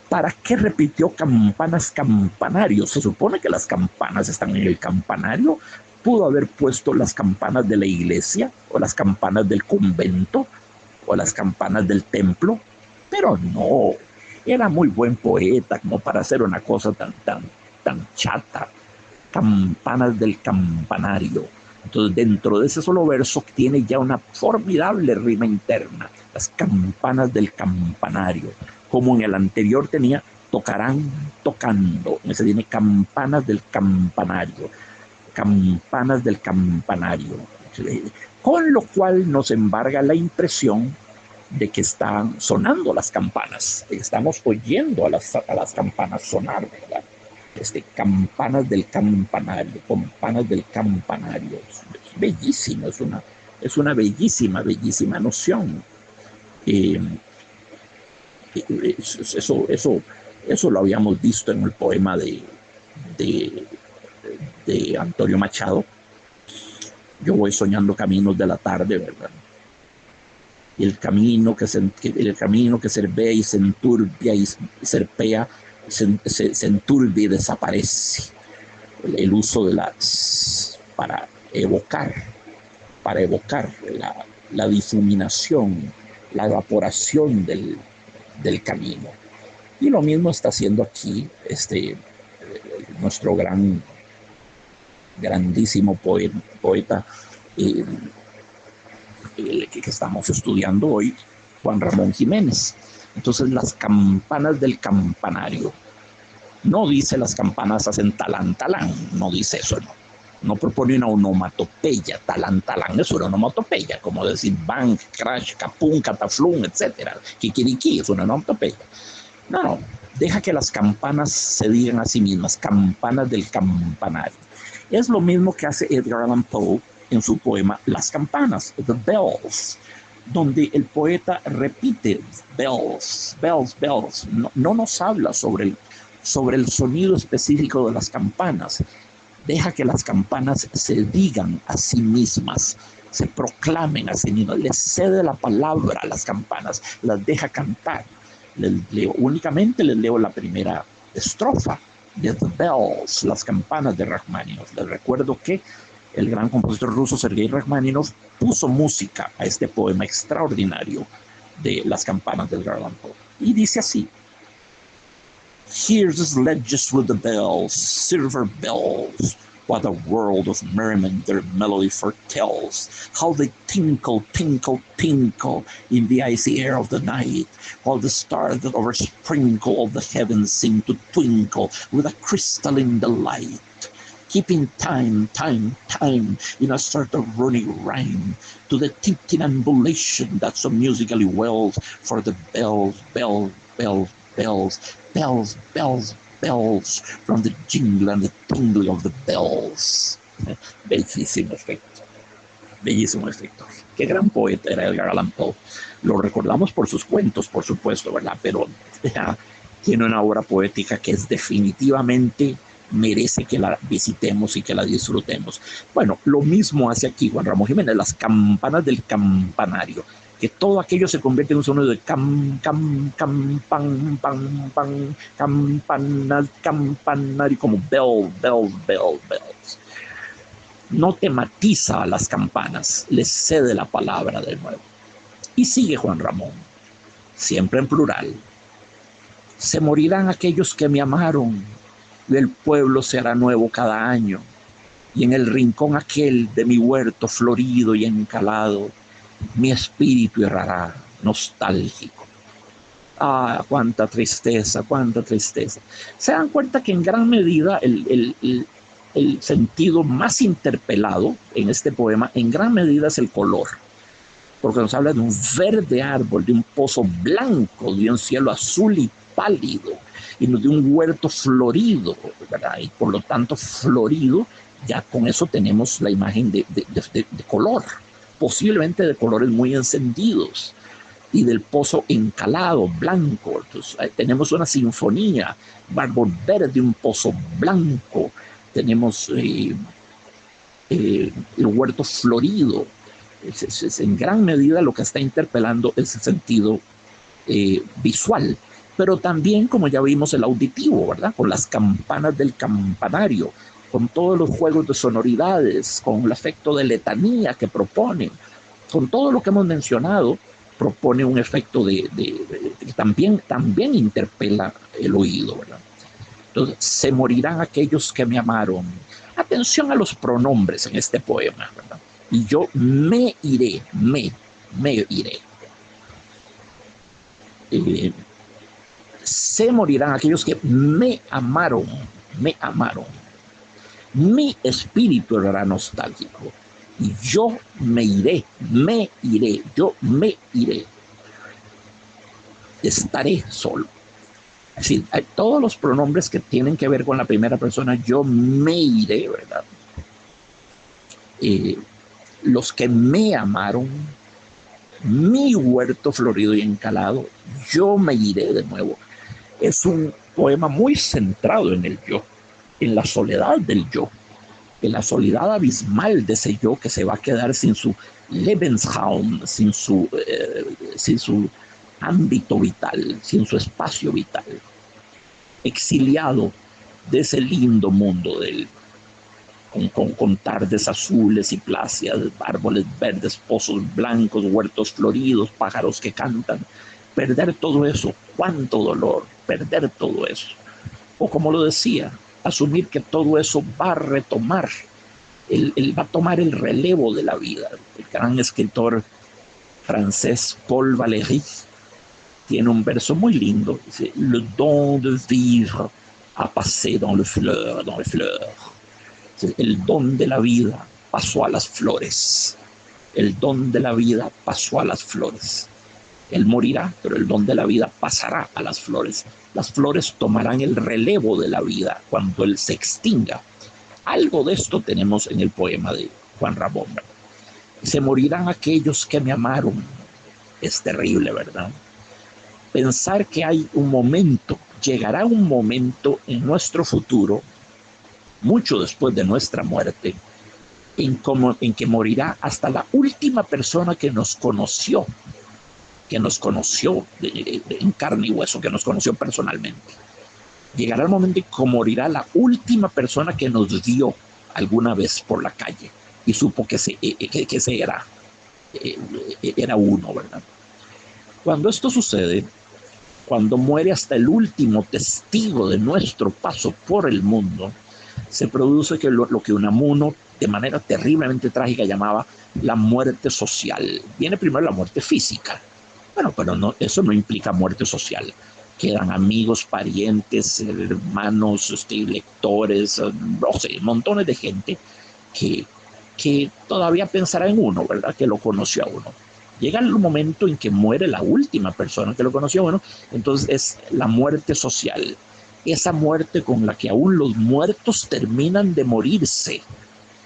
¿Para qué repitió campanas, campanario? Se supone que las campanas están en el campanario. Pudo haber puesto las campanas de la iglesia o las campanas del convento o las campanas del templo, pero no. Era muy buen poeta como para hacer una cosa tan chata. Campanas del campanario. Entonces, dentro de ese solo verso tiene ya una formidable rima interna. Las campanas del campanario. Como en el anterior tenía tocarán tocando. En ese tiene campanas del campanario. Campanas del campanario. Con lo cual nos embarga la impresión de que están sonando las campanas. Estamos oyendo a las campanas sonar, ¿verdad? Campanas del campanario, campanas del campanario. Es bellísimo, es una bellísima, bellísima noción. Eso lo habíamos visto en el poema de Antonio Machado. Yo voy soñando caminos de la tarde, ¿verdad? Y el camino que se ve y se enturbia y serpea, se enturbia y desaparece. El uso de para evocar la difuminación, la evaporación del camino. Y lo mismo está haciendo aquí nuestro grandísimo poeta que estamos estudiando hoy, Juan Ramón Jiménez. Entonces, las campanas del campanario. No dice las campanas hacen talán, talán. No dice eso, no. No propone una onomatopeya, talán, talán. Es una onomatopeya, como decir bang, crash, capum, cataflum, etc. Kikiriki es una onomatopeya. No. Deja que las campanas se digan a sí mismas, campanas del campanario. Es lo mismo que hace Edgar Allan Poe en su poema Las campanas, The Bells, donde el poeta repite bells, bells, bells. No nos habla sobre el sonido específico de las campanas. Deja que las campanas se digan a sí mismas, se proclamen a sí mismas, les cede la palabra a las campanas, las deja cantar. Únicamente les leo la primera estrofa de The Bells, las campanas de Rachmaninoff. Les recuerdo que el gran compositor ruso Sergei Rachmaninoff puso música a este poema extraordinario de las campanas del Edgar Allan Poe. Y dice así: Here's the sledges with the bells, silver bells, what a world of merriment their melody foretells, how they tinkle, tinkle, tinkle in the icy air of the night, while the stars that oversprinkle all the heavens seem to twinkle with a crystalline delight, keeping time, time, time in a sort of running rhyme to the tintinnambulation that so musically wells, for the bells, bells, bells, bells, bells, bells, bells, from the jingle and the tingle of the bells. Bellísimo efecto, bellísimo efecto. Qué gran poeta era Edgar Allan Poe. Lo recordamos por sus cuentos, por supuesto, ¿verdad? Pero tiene una obra poética que es definitivamente merece que la visitemos y que la disfrutemos. Bueno, lo mismo hace aquí Juan Ramón Jiménez, las campanas del campanario, que todo aquello se convierte en un sonido de cam, cam, cam, pam, pam, pam, campanas, campanario, como bell, bell, bell, bells. No tematiza a las campanas, les cede la palabra de nuevo. Y sigue Juan Ramón, siempre en plural. Se morirán aquellos que me amaron, y el pueblo se hará nuevo cada año, y en el rincón aquel de mi huerto florido y encalado, mi espíritu errará nostálgico. Ah, cuánta tristeza, cuánta tristeza. Se dan cuenta que en gran medida el sentido más interpelado en este poema, en gran medida es el color. porque nos habla de un verde árbol, de un pozo blanco, de un cielo azul y pálido, y de un huerto florido, ¿verdad? Y por lo tanto, florido, ya con eso tenemos la imagen de color, posiblemente de colores muy encendidos, y del pozo encalado, blanco. Entonces, tenemos una sinfonía, un árbol verde, un pozo blanco, tenemos el huerto florido. Es en gran medida lo que está interpelando ese sentido visual, pero también, como ya vimos, el auditivo, ¿verdad? Con las campanas del campanario, con todos los juegos de sonoridades, con el efecto de letanía que propone, con todo lo que hemos mencionado, propone un efecto que también interpela el oído, ¿verdad? Entonces, se morirán aquellos que me amaron. Atención a los pronombres en este poema, ¿verdad? Y yo me iré, me iré. Se morirán aquellos que me amaron, me amaron. Mi espíritu era nostálgico. Y yo me iré, yo me iré. Estaré solo. Es decir, hay todos los pronombres que tienen que ver con la primera persona, yo me iré, ¿verdad? Los que me amaron, mi huerto florido y encalado, yo me iré de nuevo. Es un poema muy centrado en el yo, en la soledad del yo, en la soledad abismal de ese yo que se va a quedar sin su Lebensraum, sin su ámbito vital, sin su espacio vital, exiliado de ese lindo mundo con tardes azules y plácidas, árboles verdes, pozos blancos, huertos floridos, pájaros que cantan. Perder todo eso, cuánto dolor, perder todo eso. O como lo decía, asumir que todo eso va a retomar, va a tomar el relevo de la vida. El gran escritor francés Paul Valéry tiene un verso muy lindo, dice, le don de vivre a passé dans les fleurs, dans les fleurs. El don de la vida pasó a las flores. El don de la vida pasó a las flores. Él morirá, pero el don de la vida pasará a las flores. Las flores tomarán el relevo de la vida cuando él se extinga. Algo de esto tenemos en el poema de Juan Ramón. Se morirán aquellos que me amaron. Es terrible, ¿verdad? Pensar que hay un momento, llegará un momento en nuestro futuro, mucho después de nuestra muerte, en que morirá hasta la última persona que nos conoció en carne y hueso, que nos conoció personalmente. Llegará el momento en que morirá la última persona que nos vio alguna vez por la calle y supo que ese era uno, ¿verdad? Cuando esto sucede, cuando muere hasta el último testigo de nuestro paso por el mundo, se produce lo que Unamuno, de manera terriblemente trágica, llamaba la muerte social. Viene primero la muerte física. Bueno, pero no, eso no implica muerte social. Quedan amigos, parientes, hermanos, lectores, no sé, montones de gente que todavía pensará en uno, ¿verdad? Que lo conoció a uno. Llega el momento en que muere la última persona que lo conoció a uno, entonces es la muerte social. Esa muerte con la que aún los muertos terminan de morirse,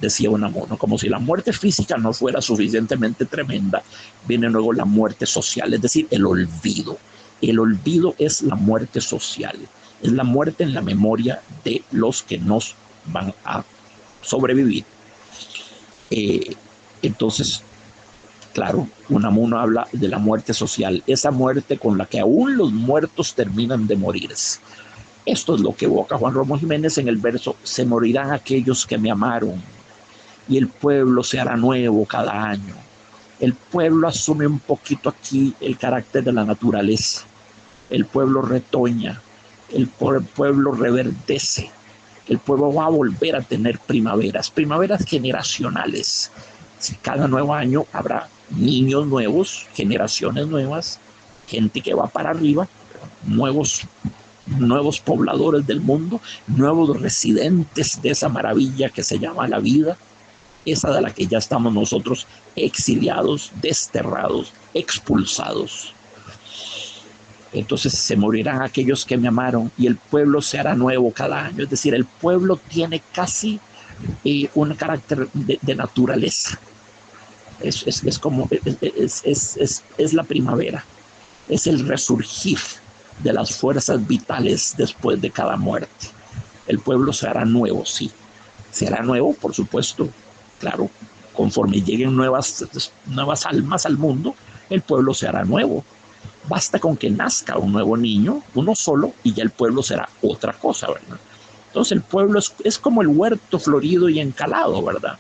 decía Unamuno, como si la muerte física no fuera suficientemente tremenda, viene luego la muerte social, es decir, el olvido. El olvido es la muerte social, es la muerte en la memoria de los que nos van a sobrevivir. Entonces, claro, Unamuno habla de la muerte social, esa muerte con la que aún los muertos terminan de morirse. Esto es lo que evoca Juan Ramón Jiménez en el verso, se morirán aquellos que me amaron y el pueblo se hará nuevo cada año. El pueblo asume un poquito aquí el carácter de la naturaleza. El pueblo retoña, el pueblo reverdece, el pueblo va a volver a tener primaveras generacionales. Cada nuevo año habrá niños nuevos, generaciones nuevas, gente que va para arriba, nuevos pobladores del mundo, nuevos residentes de esa maravilla que se llama la vida. esa de la que ya estamos nosotros exiliados, desterrados, expulsados. Entonces se morirán aquellos que me amaron y el pueblo se hará nuevo cada año. Es decir, el pueblo tiene casi un carácter de naturaleza. Es como, es la primavera, es el resurgir de las fuerzas vitales después de cada muerte. El pueblo se hará nuevo, sí. Se hará nuevo, por supuesto, claro, conforme lleguen nuevas almas al mundo, el pueblo se hará nuevo. Basta con que nazca un nuevo niño, uno solo, y ya el pueblo será otra cosa, ¿verdad? Entonces el pueblo es como el huerto florido y encalado, ¿verdad?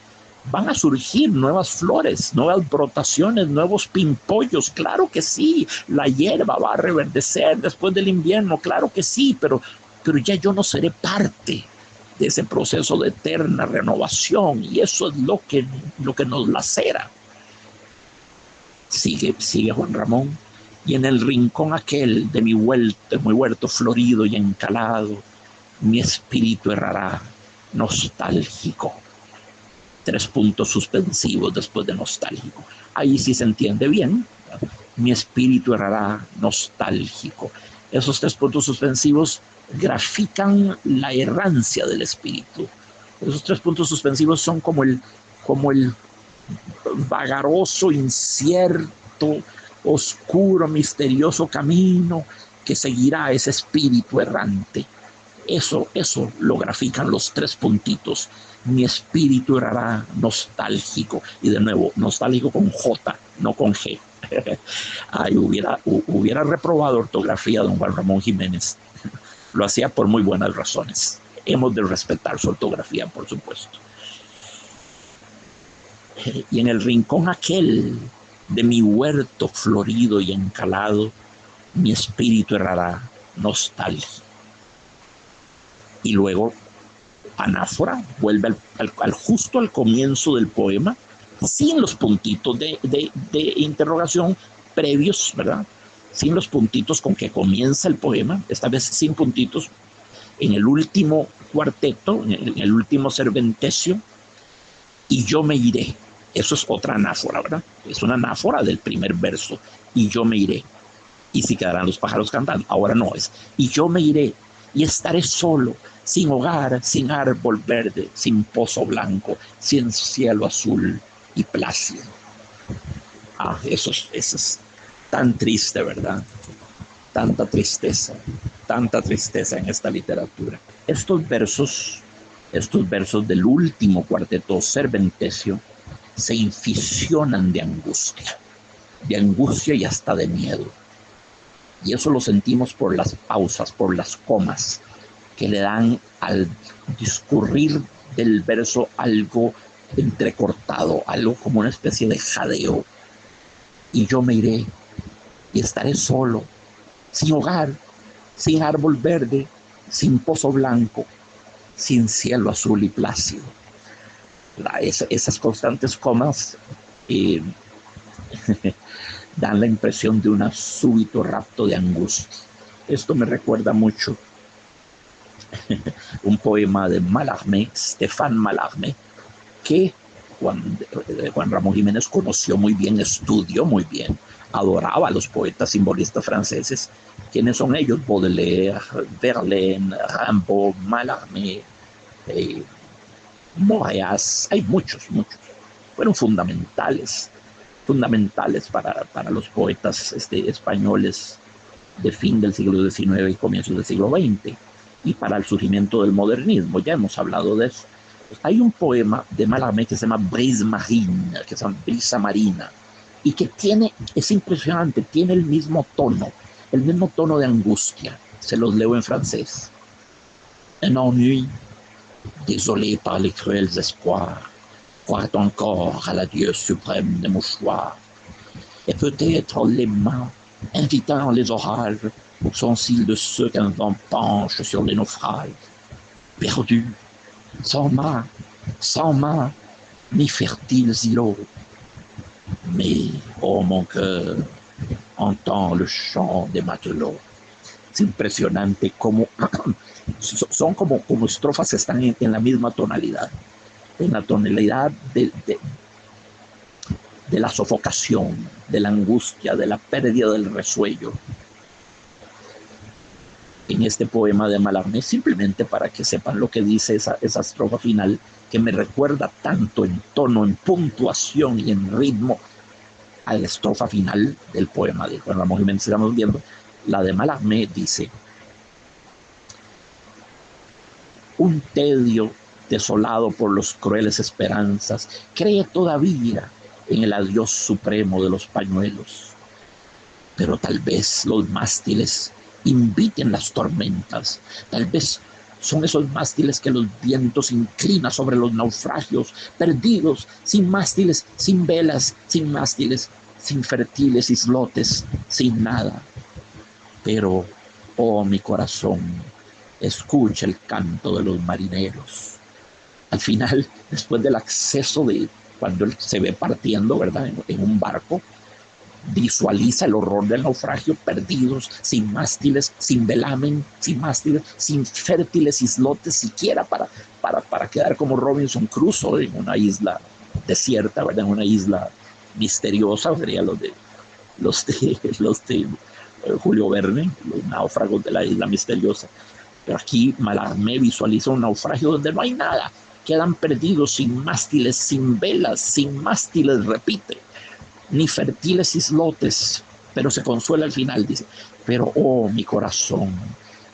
Van a surgir nuevas flores, nuevas brotaciones, nuevos pimpollos, claro que sí. La hierba va a reverdecer después del invierno, claro que sí, pero ya yo no seré parte de ese proceso de eterna renovación, y eso es lo que nos lacera. Sigue Juan Ramón. Y en el rincón aquel de mi huerto florido y encalado, mi espíritu errará nostálgico. 3 puntos suspensivos después de nostálgico. Ahí sí se entiende bien. Mi espíritu errará nostálgico. Esos 3 puntos suspensivos grafican la errancia del espíritu. Esos 3 puntos suspensivos son como el vagaroso, incierto, oscuro, misterioso camino que seguirá ese espíritu errante. Eso lo grafican los 3 puntitos. Mi espíritu errará nostálgico. Y de nuevo, nostálgico con J, no con G. Ay, hubiera reprobado ortografía don Juan Ramón Jiménez. Lo hacía por muy buenas razones. Hemos de respetar su ortografía, por supuesto. Y en el rincón aquel de mi huerto florido y encalado, mi espíritu errará nostálgico. Y luego, anáfora, vuelve justo al comienzo del poema, sin los puntitos de interrogación previos, ¿verdad? Sin los puntitos con que comienza el poema, esta vez sin puntitos, en el último cuarteto, en el último serventecio, y yo me iré. Eso es otra anáfora, ¿verdad? Es una anáfora del primer verso, y yo me iré. Y si quedarán los pájaros cantando, ahora no es, y yo me iré, y estaré solo, sin hogar, sin árbol verde, sin pozo blanco, sin cielo azul y plácido. Eso es tan triste, ¿verdad? Tanta tristeza en esta literatura. Estos versos del último cuarteto serventecio se inficionan de angustia y hasta de miedo. Y eso lo sentimos por las pausas, por las comas, que le dan al discurrir del verso algo entrecortado, algo como una especie de jadeo. Y yo me iré y estaré solo, sin hogar, sin árbol verde, sin pozo blanco, sin cielo azul y plácido. Esas constantes comas dan la impresión de un súbito rapto de angustia. Esto me recuerda mucho un poema de Mallarmé, Stéphane Mallarmé, que Juan Ramón Jiménez conoció muy bien, estudió muy bien, adoraba a los poetas simbolistas franceses. ¿Quiénes son ellos? Baudelaire, Verlaine, Rimbaud, Mallarmé, Moreas, hay muchos. Fueron fundamentales para los poetas españoles de fin del siglo XIX y comienzos del siglo XX, y para el surgimiento del modernismo. Ya hemos hablado de eso. Hay un poema de Mallarmé que se llama Brise Marine, que se llama Brisa Marina, y que es impresionante, tiene el mismo tono de angustia. Se los leo en francés. Un ennui, désolé par les cruels espoirs, croit encore à l'adieu suprême des mouchoirs. Et peut-être les mains invitant les orages sont-ils de ceux qu'un vent penche sur les naufrages. Perdus, sans main, ni fertiles îlots. Mais, oh mon cœur, entend le chant des matelots. Es impresionante como son como estrofas que están en la misma tonalidad. en la tonalidad de la sofocación, de la angustia, de la pérdida del resuello. En este poema de Mallarmé, simplemente para que sepan lo que dice esa estrofa final, que me recuerda tanto en tono, en puntuación y en ritmo a la estrofa final del poema de Juan Ramón Jiménez. Estamos viendo la de Mallarmé, dice: un tedio desolado por los crueles esperanzas cree todavía en el adiós supremo de los pañuelos, pero tal vez los mástiles inviten las tormentas, tal vez son esos mástiles que los vientos inclinan sobre los naufragios perdidos, sin mástiles, sin velas, sin mástiles, sin fértiles islotes, sin nada. Pero, oh mi corazón, escucha el canto de los marineros. Al final, después del acceso de cuando él se ve partiendo, ¿verdad?, en un barco, visualiza el horror del naufragio, perdidos, sin mástiles, sin velamen, sin mástiles, sin fértiles islotes siquiera para quedar como Robinson Crusoe en una isla desierta, ¿verdad?, en una isla misteriosa. Sería los de Julio Verne, los náufragos de la isla misteriosa. Pero aquí Mallarmé visualiza un naufragio donde no hay nada, quedan perdidos, sin mástiles, sin velas, sin mástiles, repite, ni fértiles islotes, pero se consuela al final, dice: pero oh mi corazón,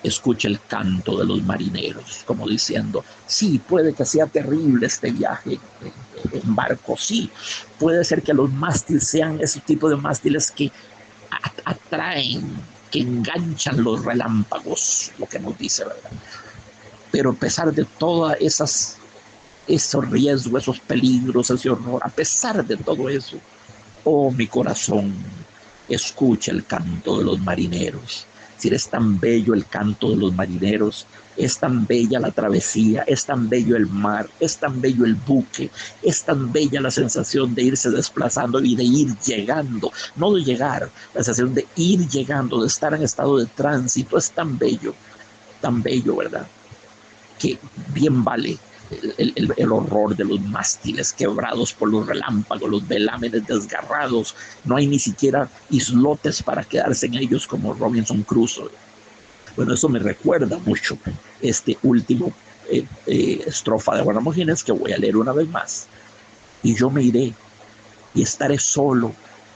escucha el canto de los marineros, como diciendo, sí, puede que sea terrible este viaje en barco, sí, puede ser que los mástiles sean ese tipo de mástiles que atraen, que enganchan los relámpagos, lo que nos dice, ¿verdad? Pero a pesar de todas esos riesgos, esos peligros, ese horror, a pesar de todo eso, oh mi corazón, escucha el canto de los marineros. Si es tan bello el canto de los marineros, es tan bella la travesía, es tan bello el mar, es tan bello el buque, es tan bella la sensación de irse desplazando y de ir llegando, no de llegar, la sensación de ir llegando, de estar en estado de tránsito, es tan bello, ¿verdad?, que bien vale el horror de los mástiles quebrados por los relámpagos, los velámenes desgarrados. No hay ni siquiera islotes para quedarse en ellos como Robinson Crusoe. Bueno, eso me recuerda mucho este último estrofa de Juan Ramón Jiménez, que voy a leer una vez más. Y yo me iré y estaré solo,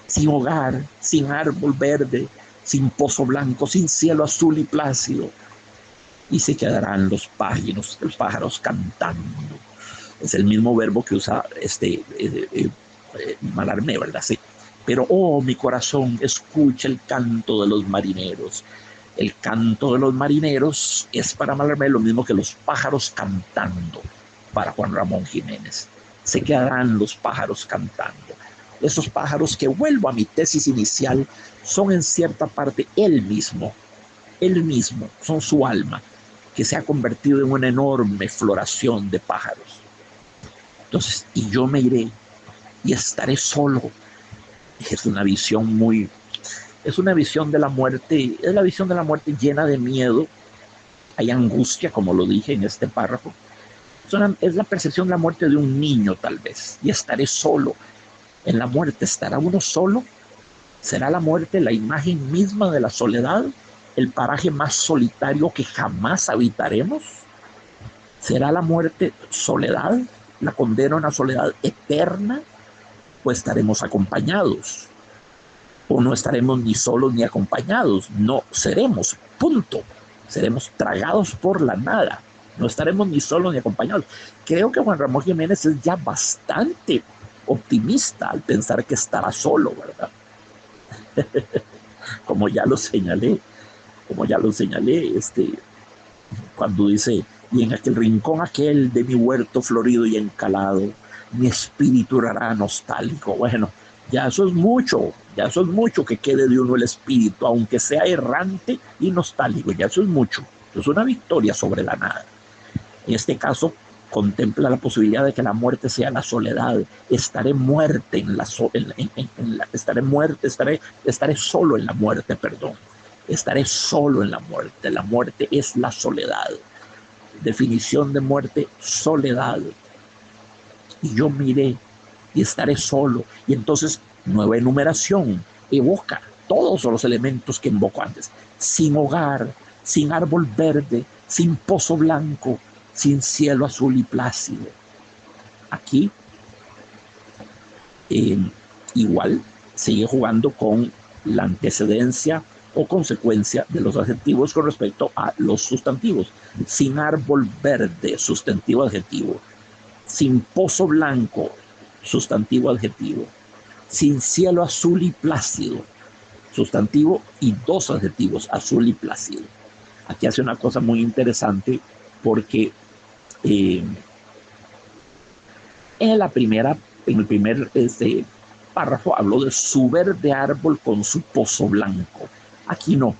sin hogar, sin árbol verde, sin pozo blanco, sin cielo azul y plácido. Y se quedarán los pájaros cantando. Es el mismo verbo que usa Mallarmé, ¿verdad? Sí. Pero, oh, mi corazón, escucha el canto de los marineros. El canto de los marineros es para Mallarmé lo mismo que los pájaros cantando para Juan Ramón Jiménez. Se quedarán los pájaros cantando. Esos pájaros que, vuelvo a mi tesis inicial, son en cierta parte él mismo, son su alma, que se ha convertido en una enorme floración de pájaros. Entonces, y yo me iré y estaré solo. Es una visión de la muerte, es la visión de la muerte llena de miedo. Hay angustia, como lo dije en este párrafo. Es la percepción de la muerte de un niño, tal vez. Y estaré solo. En la muerte, ¿estará uno solo? ¿Será la muerte la imagen misma de la soledad? ¿El paraje más solitario que jamás habitaremos? ¿Será la muerte soledad? ¿La condena a una soledad eterna? ¿O estaremos acompañados? ¿O no estaremos ni solos ni acompañados? No seremos, punto. Seremos tragados por la nada. No estaremos ni solos ni acompañados. Creo que Juan Ramón Jiménez es ya bastante optimista al pensar que estará solo, ¿verdad? Como ya lo señalé, cuando dice: y en aquel rincón aquel de mi huerto florido y encalado, mi espíritu hará nostálgico. Bueno, ya eso es mucho que quede de uno el espíritu, aunque sea errante y nostálgico, ya eso es mucho. Es una victoria sobre la nada. En este caso, contempla la posibilidad de que la muerte sea la soledad. Estaré solo en la muerte, perdón. Estaré solo en la muerte. La muerte es la soledad. Definición de muerte: soledad. y yo miré y estaré solo. Y entonces, nueva enumeración, evoca todos los elementos que invocó antes. Sin hogar, sin árbol verde, sin pozo blanco, sin cielo azul y plácido. Aquí, igual, sigue jugando con la antecedencia o consecuencia de los adjetivos con respecto a los sustantivos. Sin árbol verde, sustantivo adjetivo. Sin pozo blanco, sustantivo adjetivo. Sin cielo azul y plácido, sustantivo y dos adjetivos, azul y plácido. Aquí hace una cosa muy interesante porque en el primer párrafo habló de su verde árbol con su pozo blanco. Aquí no.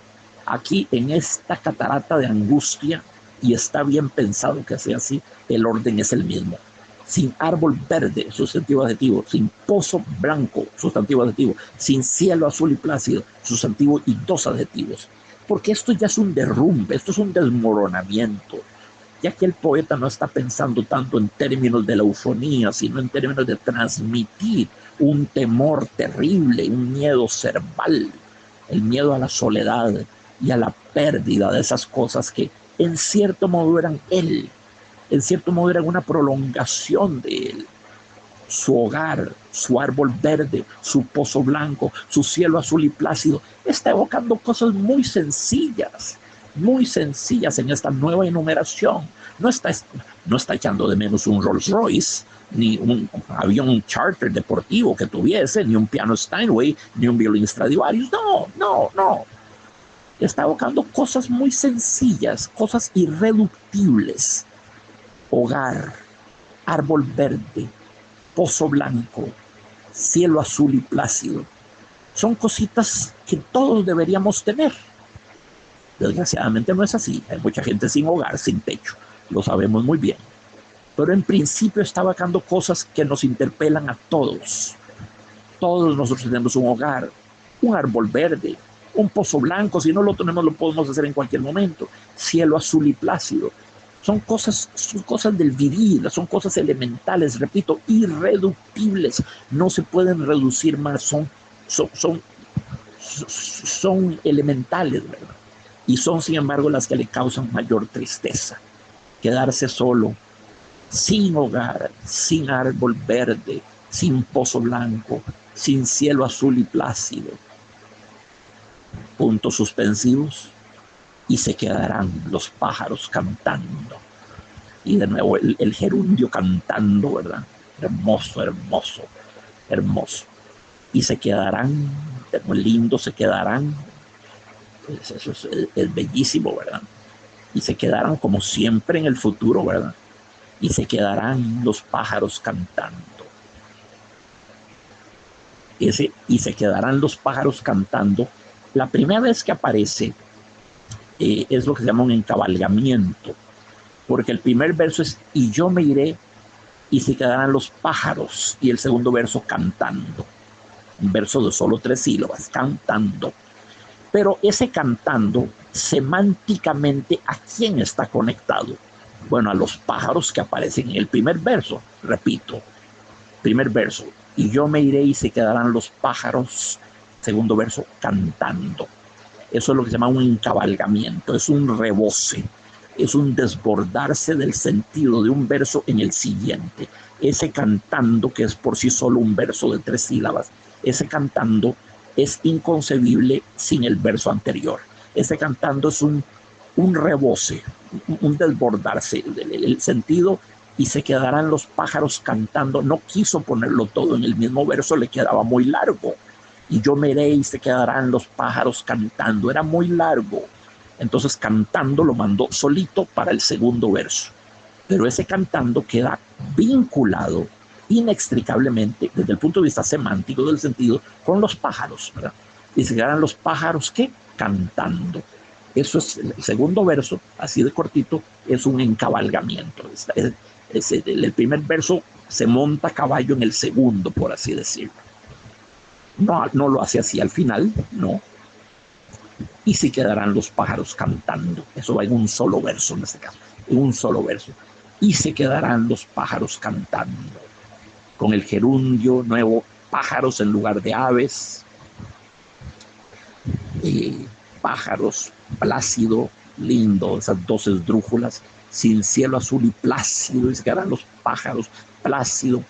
Aquí en esta catarata de angustia, y está bien pensado que sea así, el orden es el mismo. Sin árbol verde, sustantivo adjetivo, sin pozo blanco, sustantivo adjetivo, sin cielo azul y plácido, sustantivo y dos adjetivos. Porque esto ya es un derrumbe, esto es un desmoronamiento, ya que el poeta no está pensando tanto en términos de la eufonía, sino en términos de transmitir un temor terrible, un miedo cerval, el miedo a la soledad y a la pérdida de esas cosas que en cierto modo eran él, en cierto modo eran una prolongación de él. Su hogar, su árbol verde, su pozo blanco, su cielo azul y plácido, está evocando cosas muy sencillas en esta nueva enumeración. No está echando de menos un Rolls Royce, ni un avión charter deportivo que tuviese, ni un piano Steinway, ni un violín Stradivarius. No. Está evocando cosas muy sencillas, cosas irreductibles. Hogar, árbol verde, pozo blanco, cielo azul y plácido. Son cositas que todos deberíamos tener. Desgraciadamente no es así. Hay mucha gente sin hogar, sin techo. Lo sabemos muy bien. Pero en principio está evocando cosas que nos interpelan a todos. Todos nosotros tenemos un hogar, un árbol verde, un pozo blanco. Si no lo tenemos, lo podemos hacer en cualquier momento. Cielo azul y plácido. Son cosas del vivir, son cosas elementales, repito, irreductibles. No se pueden reducir más, son elementales, ¿verdad? Y son, sin embargo, las que le causan mayor tristeza. Quedarse solo, sin hogar, sin árbol verde, sin pozo blanco, sin cielo azul y plácido. Puntos suspensivos. Y se quedarán los pájaros cantando. Y de nuevo el gerundio cantando, ¿verdad? Hermoso. Y se quedarán, muy lindo, se quedarán. Eso es bellísimo, ¿verdad? Y se quedarán como siempre en el futuro, ¿verdad? Y se quedarán los pájaros cantando. Y se quedarán los pájaros cantando. La primera vez que aparece es lo que se llama un encabalgamiento, porque el primer verso es y yo me iré y se quedarán los pájaros, y el segundo verso cantando, un verso de solo 3 sílabas, cantando. Pero ese cantando, semánticamente, ¿a quién está conectado? Bueno, a los pájaros que aparecen en el primer verso. Repito, primer verso, y yo me iré y se quedarán los pájaros, segundo verso, cantando. Eso es lo que se llama un encabalgamiento, es un rebose, es un desbordarse del sentido de un verso en el siguiente. Ese cantando, que es por sí solo un verso de 3 sílabas, ese cantando es inconcebible sin el verso anterior. Ese cantando es un rebose, un desbordarse del sentido, y se quedarán los pájaros cantando. No quiso ponerlo todo en el mismo verso, le quedaba muy largo. Y yo me iré y se quedarán los pájaros cantando. Era muy largo. Entonces cantando lo mandó solito para el segundo verso. Pero ese cantando queda vinculado inextricablemente desde el punto de vista semántico del sentido con los pájaros, ¿verdad? Y se quedarán los pájaros ¿qué? Cantando. Eso es el segundo verso, así de cortito, es un encabalgamiento. El primer verso se monta a caballo en el segundo, por así decirlo. No lo hace así al final, no. Y se quedarán los pájaros cantando. Eso va en un solo verso en este caso, en un solo verso. Y se quedarán los pájaros cantando. con el gerundio nuevo, pájaros en lugar de aves, pájaros, plácido, lindo, esas dos esdrújulas, sin cielo azul y plácido, y se quedarán los pájaros,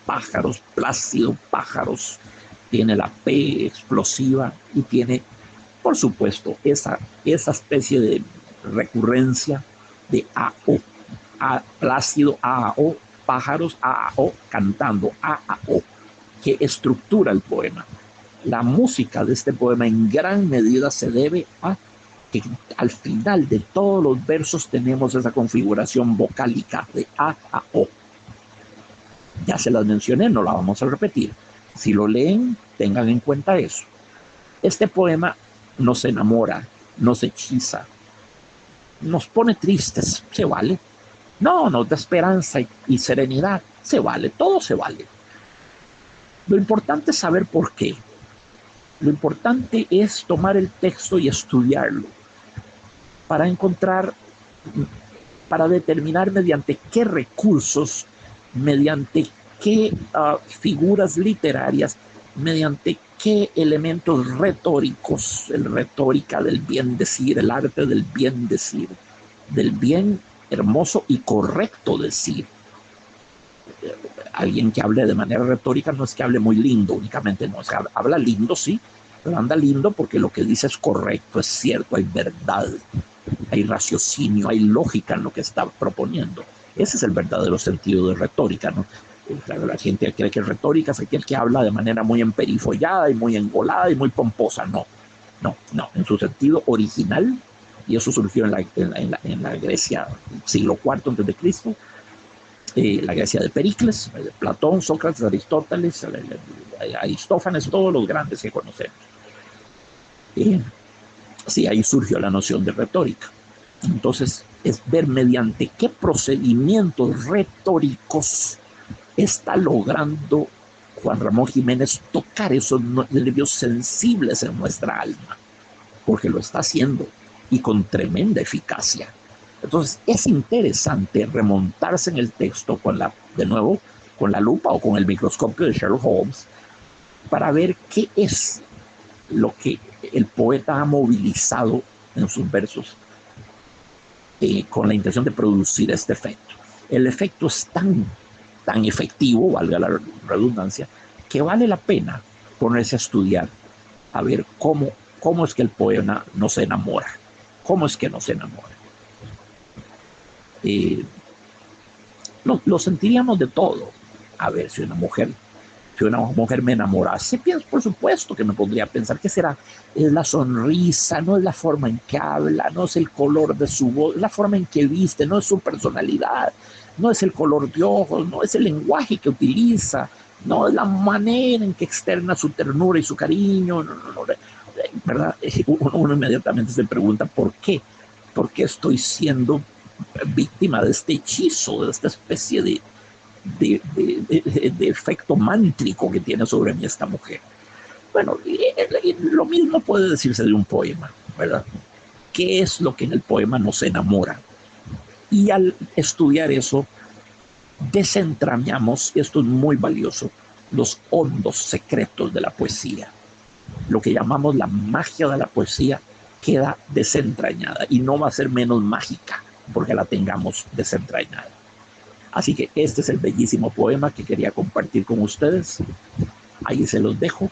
pájaros, plácido, pájaros. Tiene la P explosiva y tiene, por supuesto, esa especie de recurrencia de A-O, plácido, A-O, pájaros, A-O, cantando, A-O, que estructura el poema. La música de este poema en gran medida se debe a que al final de todos los versos tenemos esa configuración vocálica de A a O. Ya se las mencioné, no la vamos a repetir. Si lo leen, tengan en cuenta eso. Este poema nos enamora, nos hechiza, nos pone tristes, se vale. No, nos da esperanza y serenidad, se vale, todo se vale. Lo importante es saber por qué. Lo importante es tomar el texto y estudiarlo para encontrar, para determinar mediante qué recursos, mediante qué figuras literarias, mediante qué elementos retóricos, el retórica del bien decir, el arte del bien decir, del bien hermoso y correcto decir. Alguien que hable de manera retórica no es que hable muy lindo únicamente, no, es que habla lindo, sí, pero anda lindo porque lo que dice es correcto, es cierto, hay verdad, hay raciocinio, hay lógica en lo que está proponiendo. Ese es el verdadero sentido de retórica, ¿no? La gente cree que retórica es aquel que habla de manera muy emperifollada y muy engolada y muy pomposa. No, en su sentido original, y eso surgió en la Grecia siglo IV antes de Cristo, la Grecia de Pericles, de Platón, Sócrates, Aristóteles, Aristófanes, todos los grandes que conocemos. Sí, ahí surgió la noción de retórica. Entonces, es ver mediante qué procedimientos retóricos está logrando Juan Ramón Jiménez tocar esos nervios sensibles en nuestra alma, porque lo está haciendo y con tremenda eficacia. Entonces, es interesante remontarse en el texto de nuevo, con la lupa o con el microscopio de Sherlock Holmes, para ver qué es lo que el poeta ha movilizado en sus versos con la intención de producir este efecto. El efecto es tan efectivo, valga la redundancia, que vale la pena ponerse a estudiar, a ver cómo es que el poema nos enamora. ¿Cómo es que nos enamora? Lo sentiríamos de todo. A ver, si una mujer me enamorase, pienso, por supuesto que me podría pensar que será, es la sonrisa, no es la forma en que habla, no es el color de su voz, es la forma en que viste, no es su personalidad, no es el color de ojos, no es el lenguaje que utiliza, no es la manera en que externa su ternura y su cariño, ¿verdad? Uno inmediatamente se pregunta ¿por qué? ¿Por qué estoy siendo víctima de este hechizo, de esta especie de efecto mántrico que tiene sobre mí esta mujer? Bueno, lo mismo puede decirse de un poema, ¿verdad? ¿Qué es lo que en el poema nos enamora? Y al estudiar eso, desentrañamos, y esto es muy valioso, los hondos secretos de la poesía. Lo que llamamos la magia de la poesía queda desentrañada y no va a ser menos mágica porque la tengamos desentrañada. Así que este es el bellísimo poema que quería compartir con ustedes. Ahí se los dejo.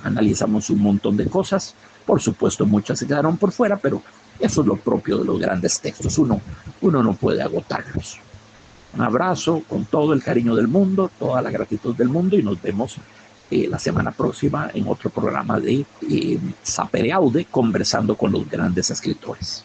Analizamos un montón de cosas. Por supuesto, muchas se quedaron por fuera, pero eso es lo propio de los grandes textos. Uno no puede agotarlos. Un abrazo con todo el cariño del mundo, toda la gratitud del mundo, y nos vemos la semana próxima en otro programa de Sapere Aude, conversando con los grandes escritores.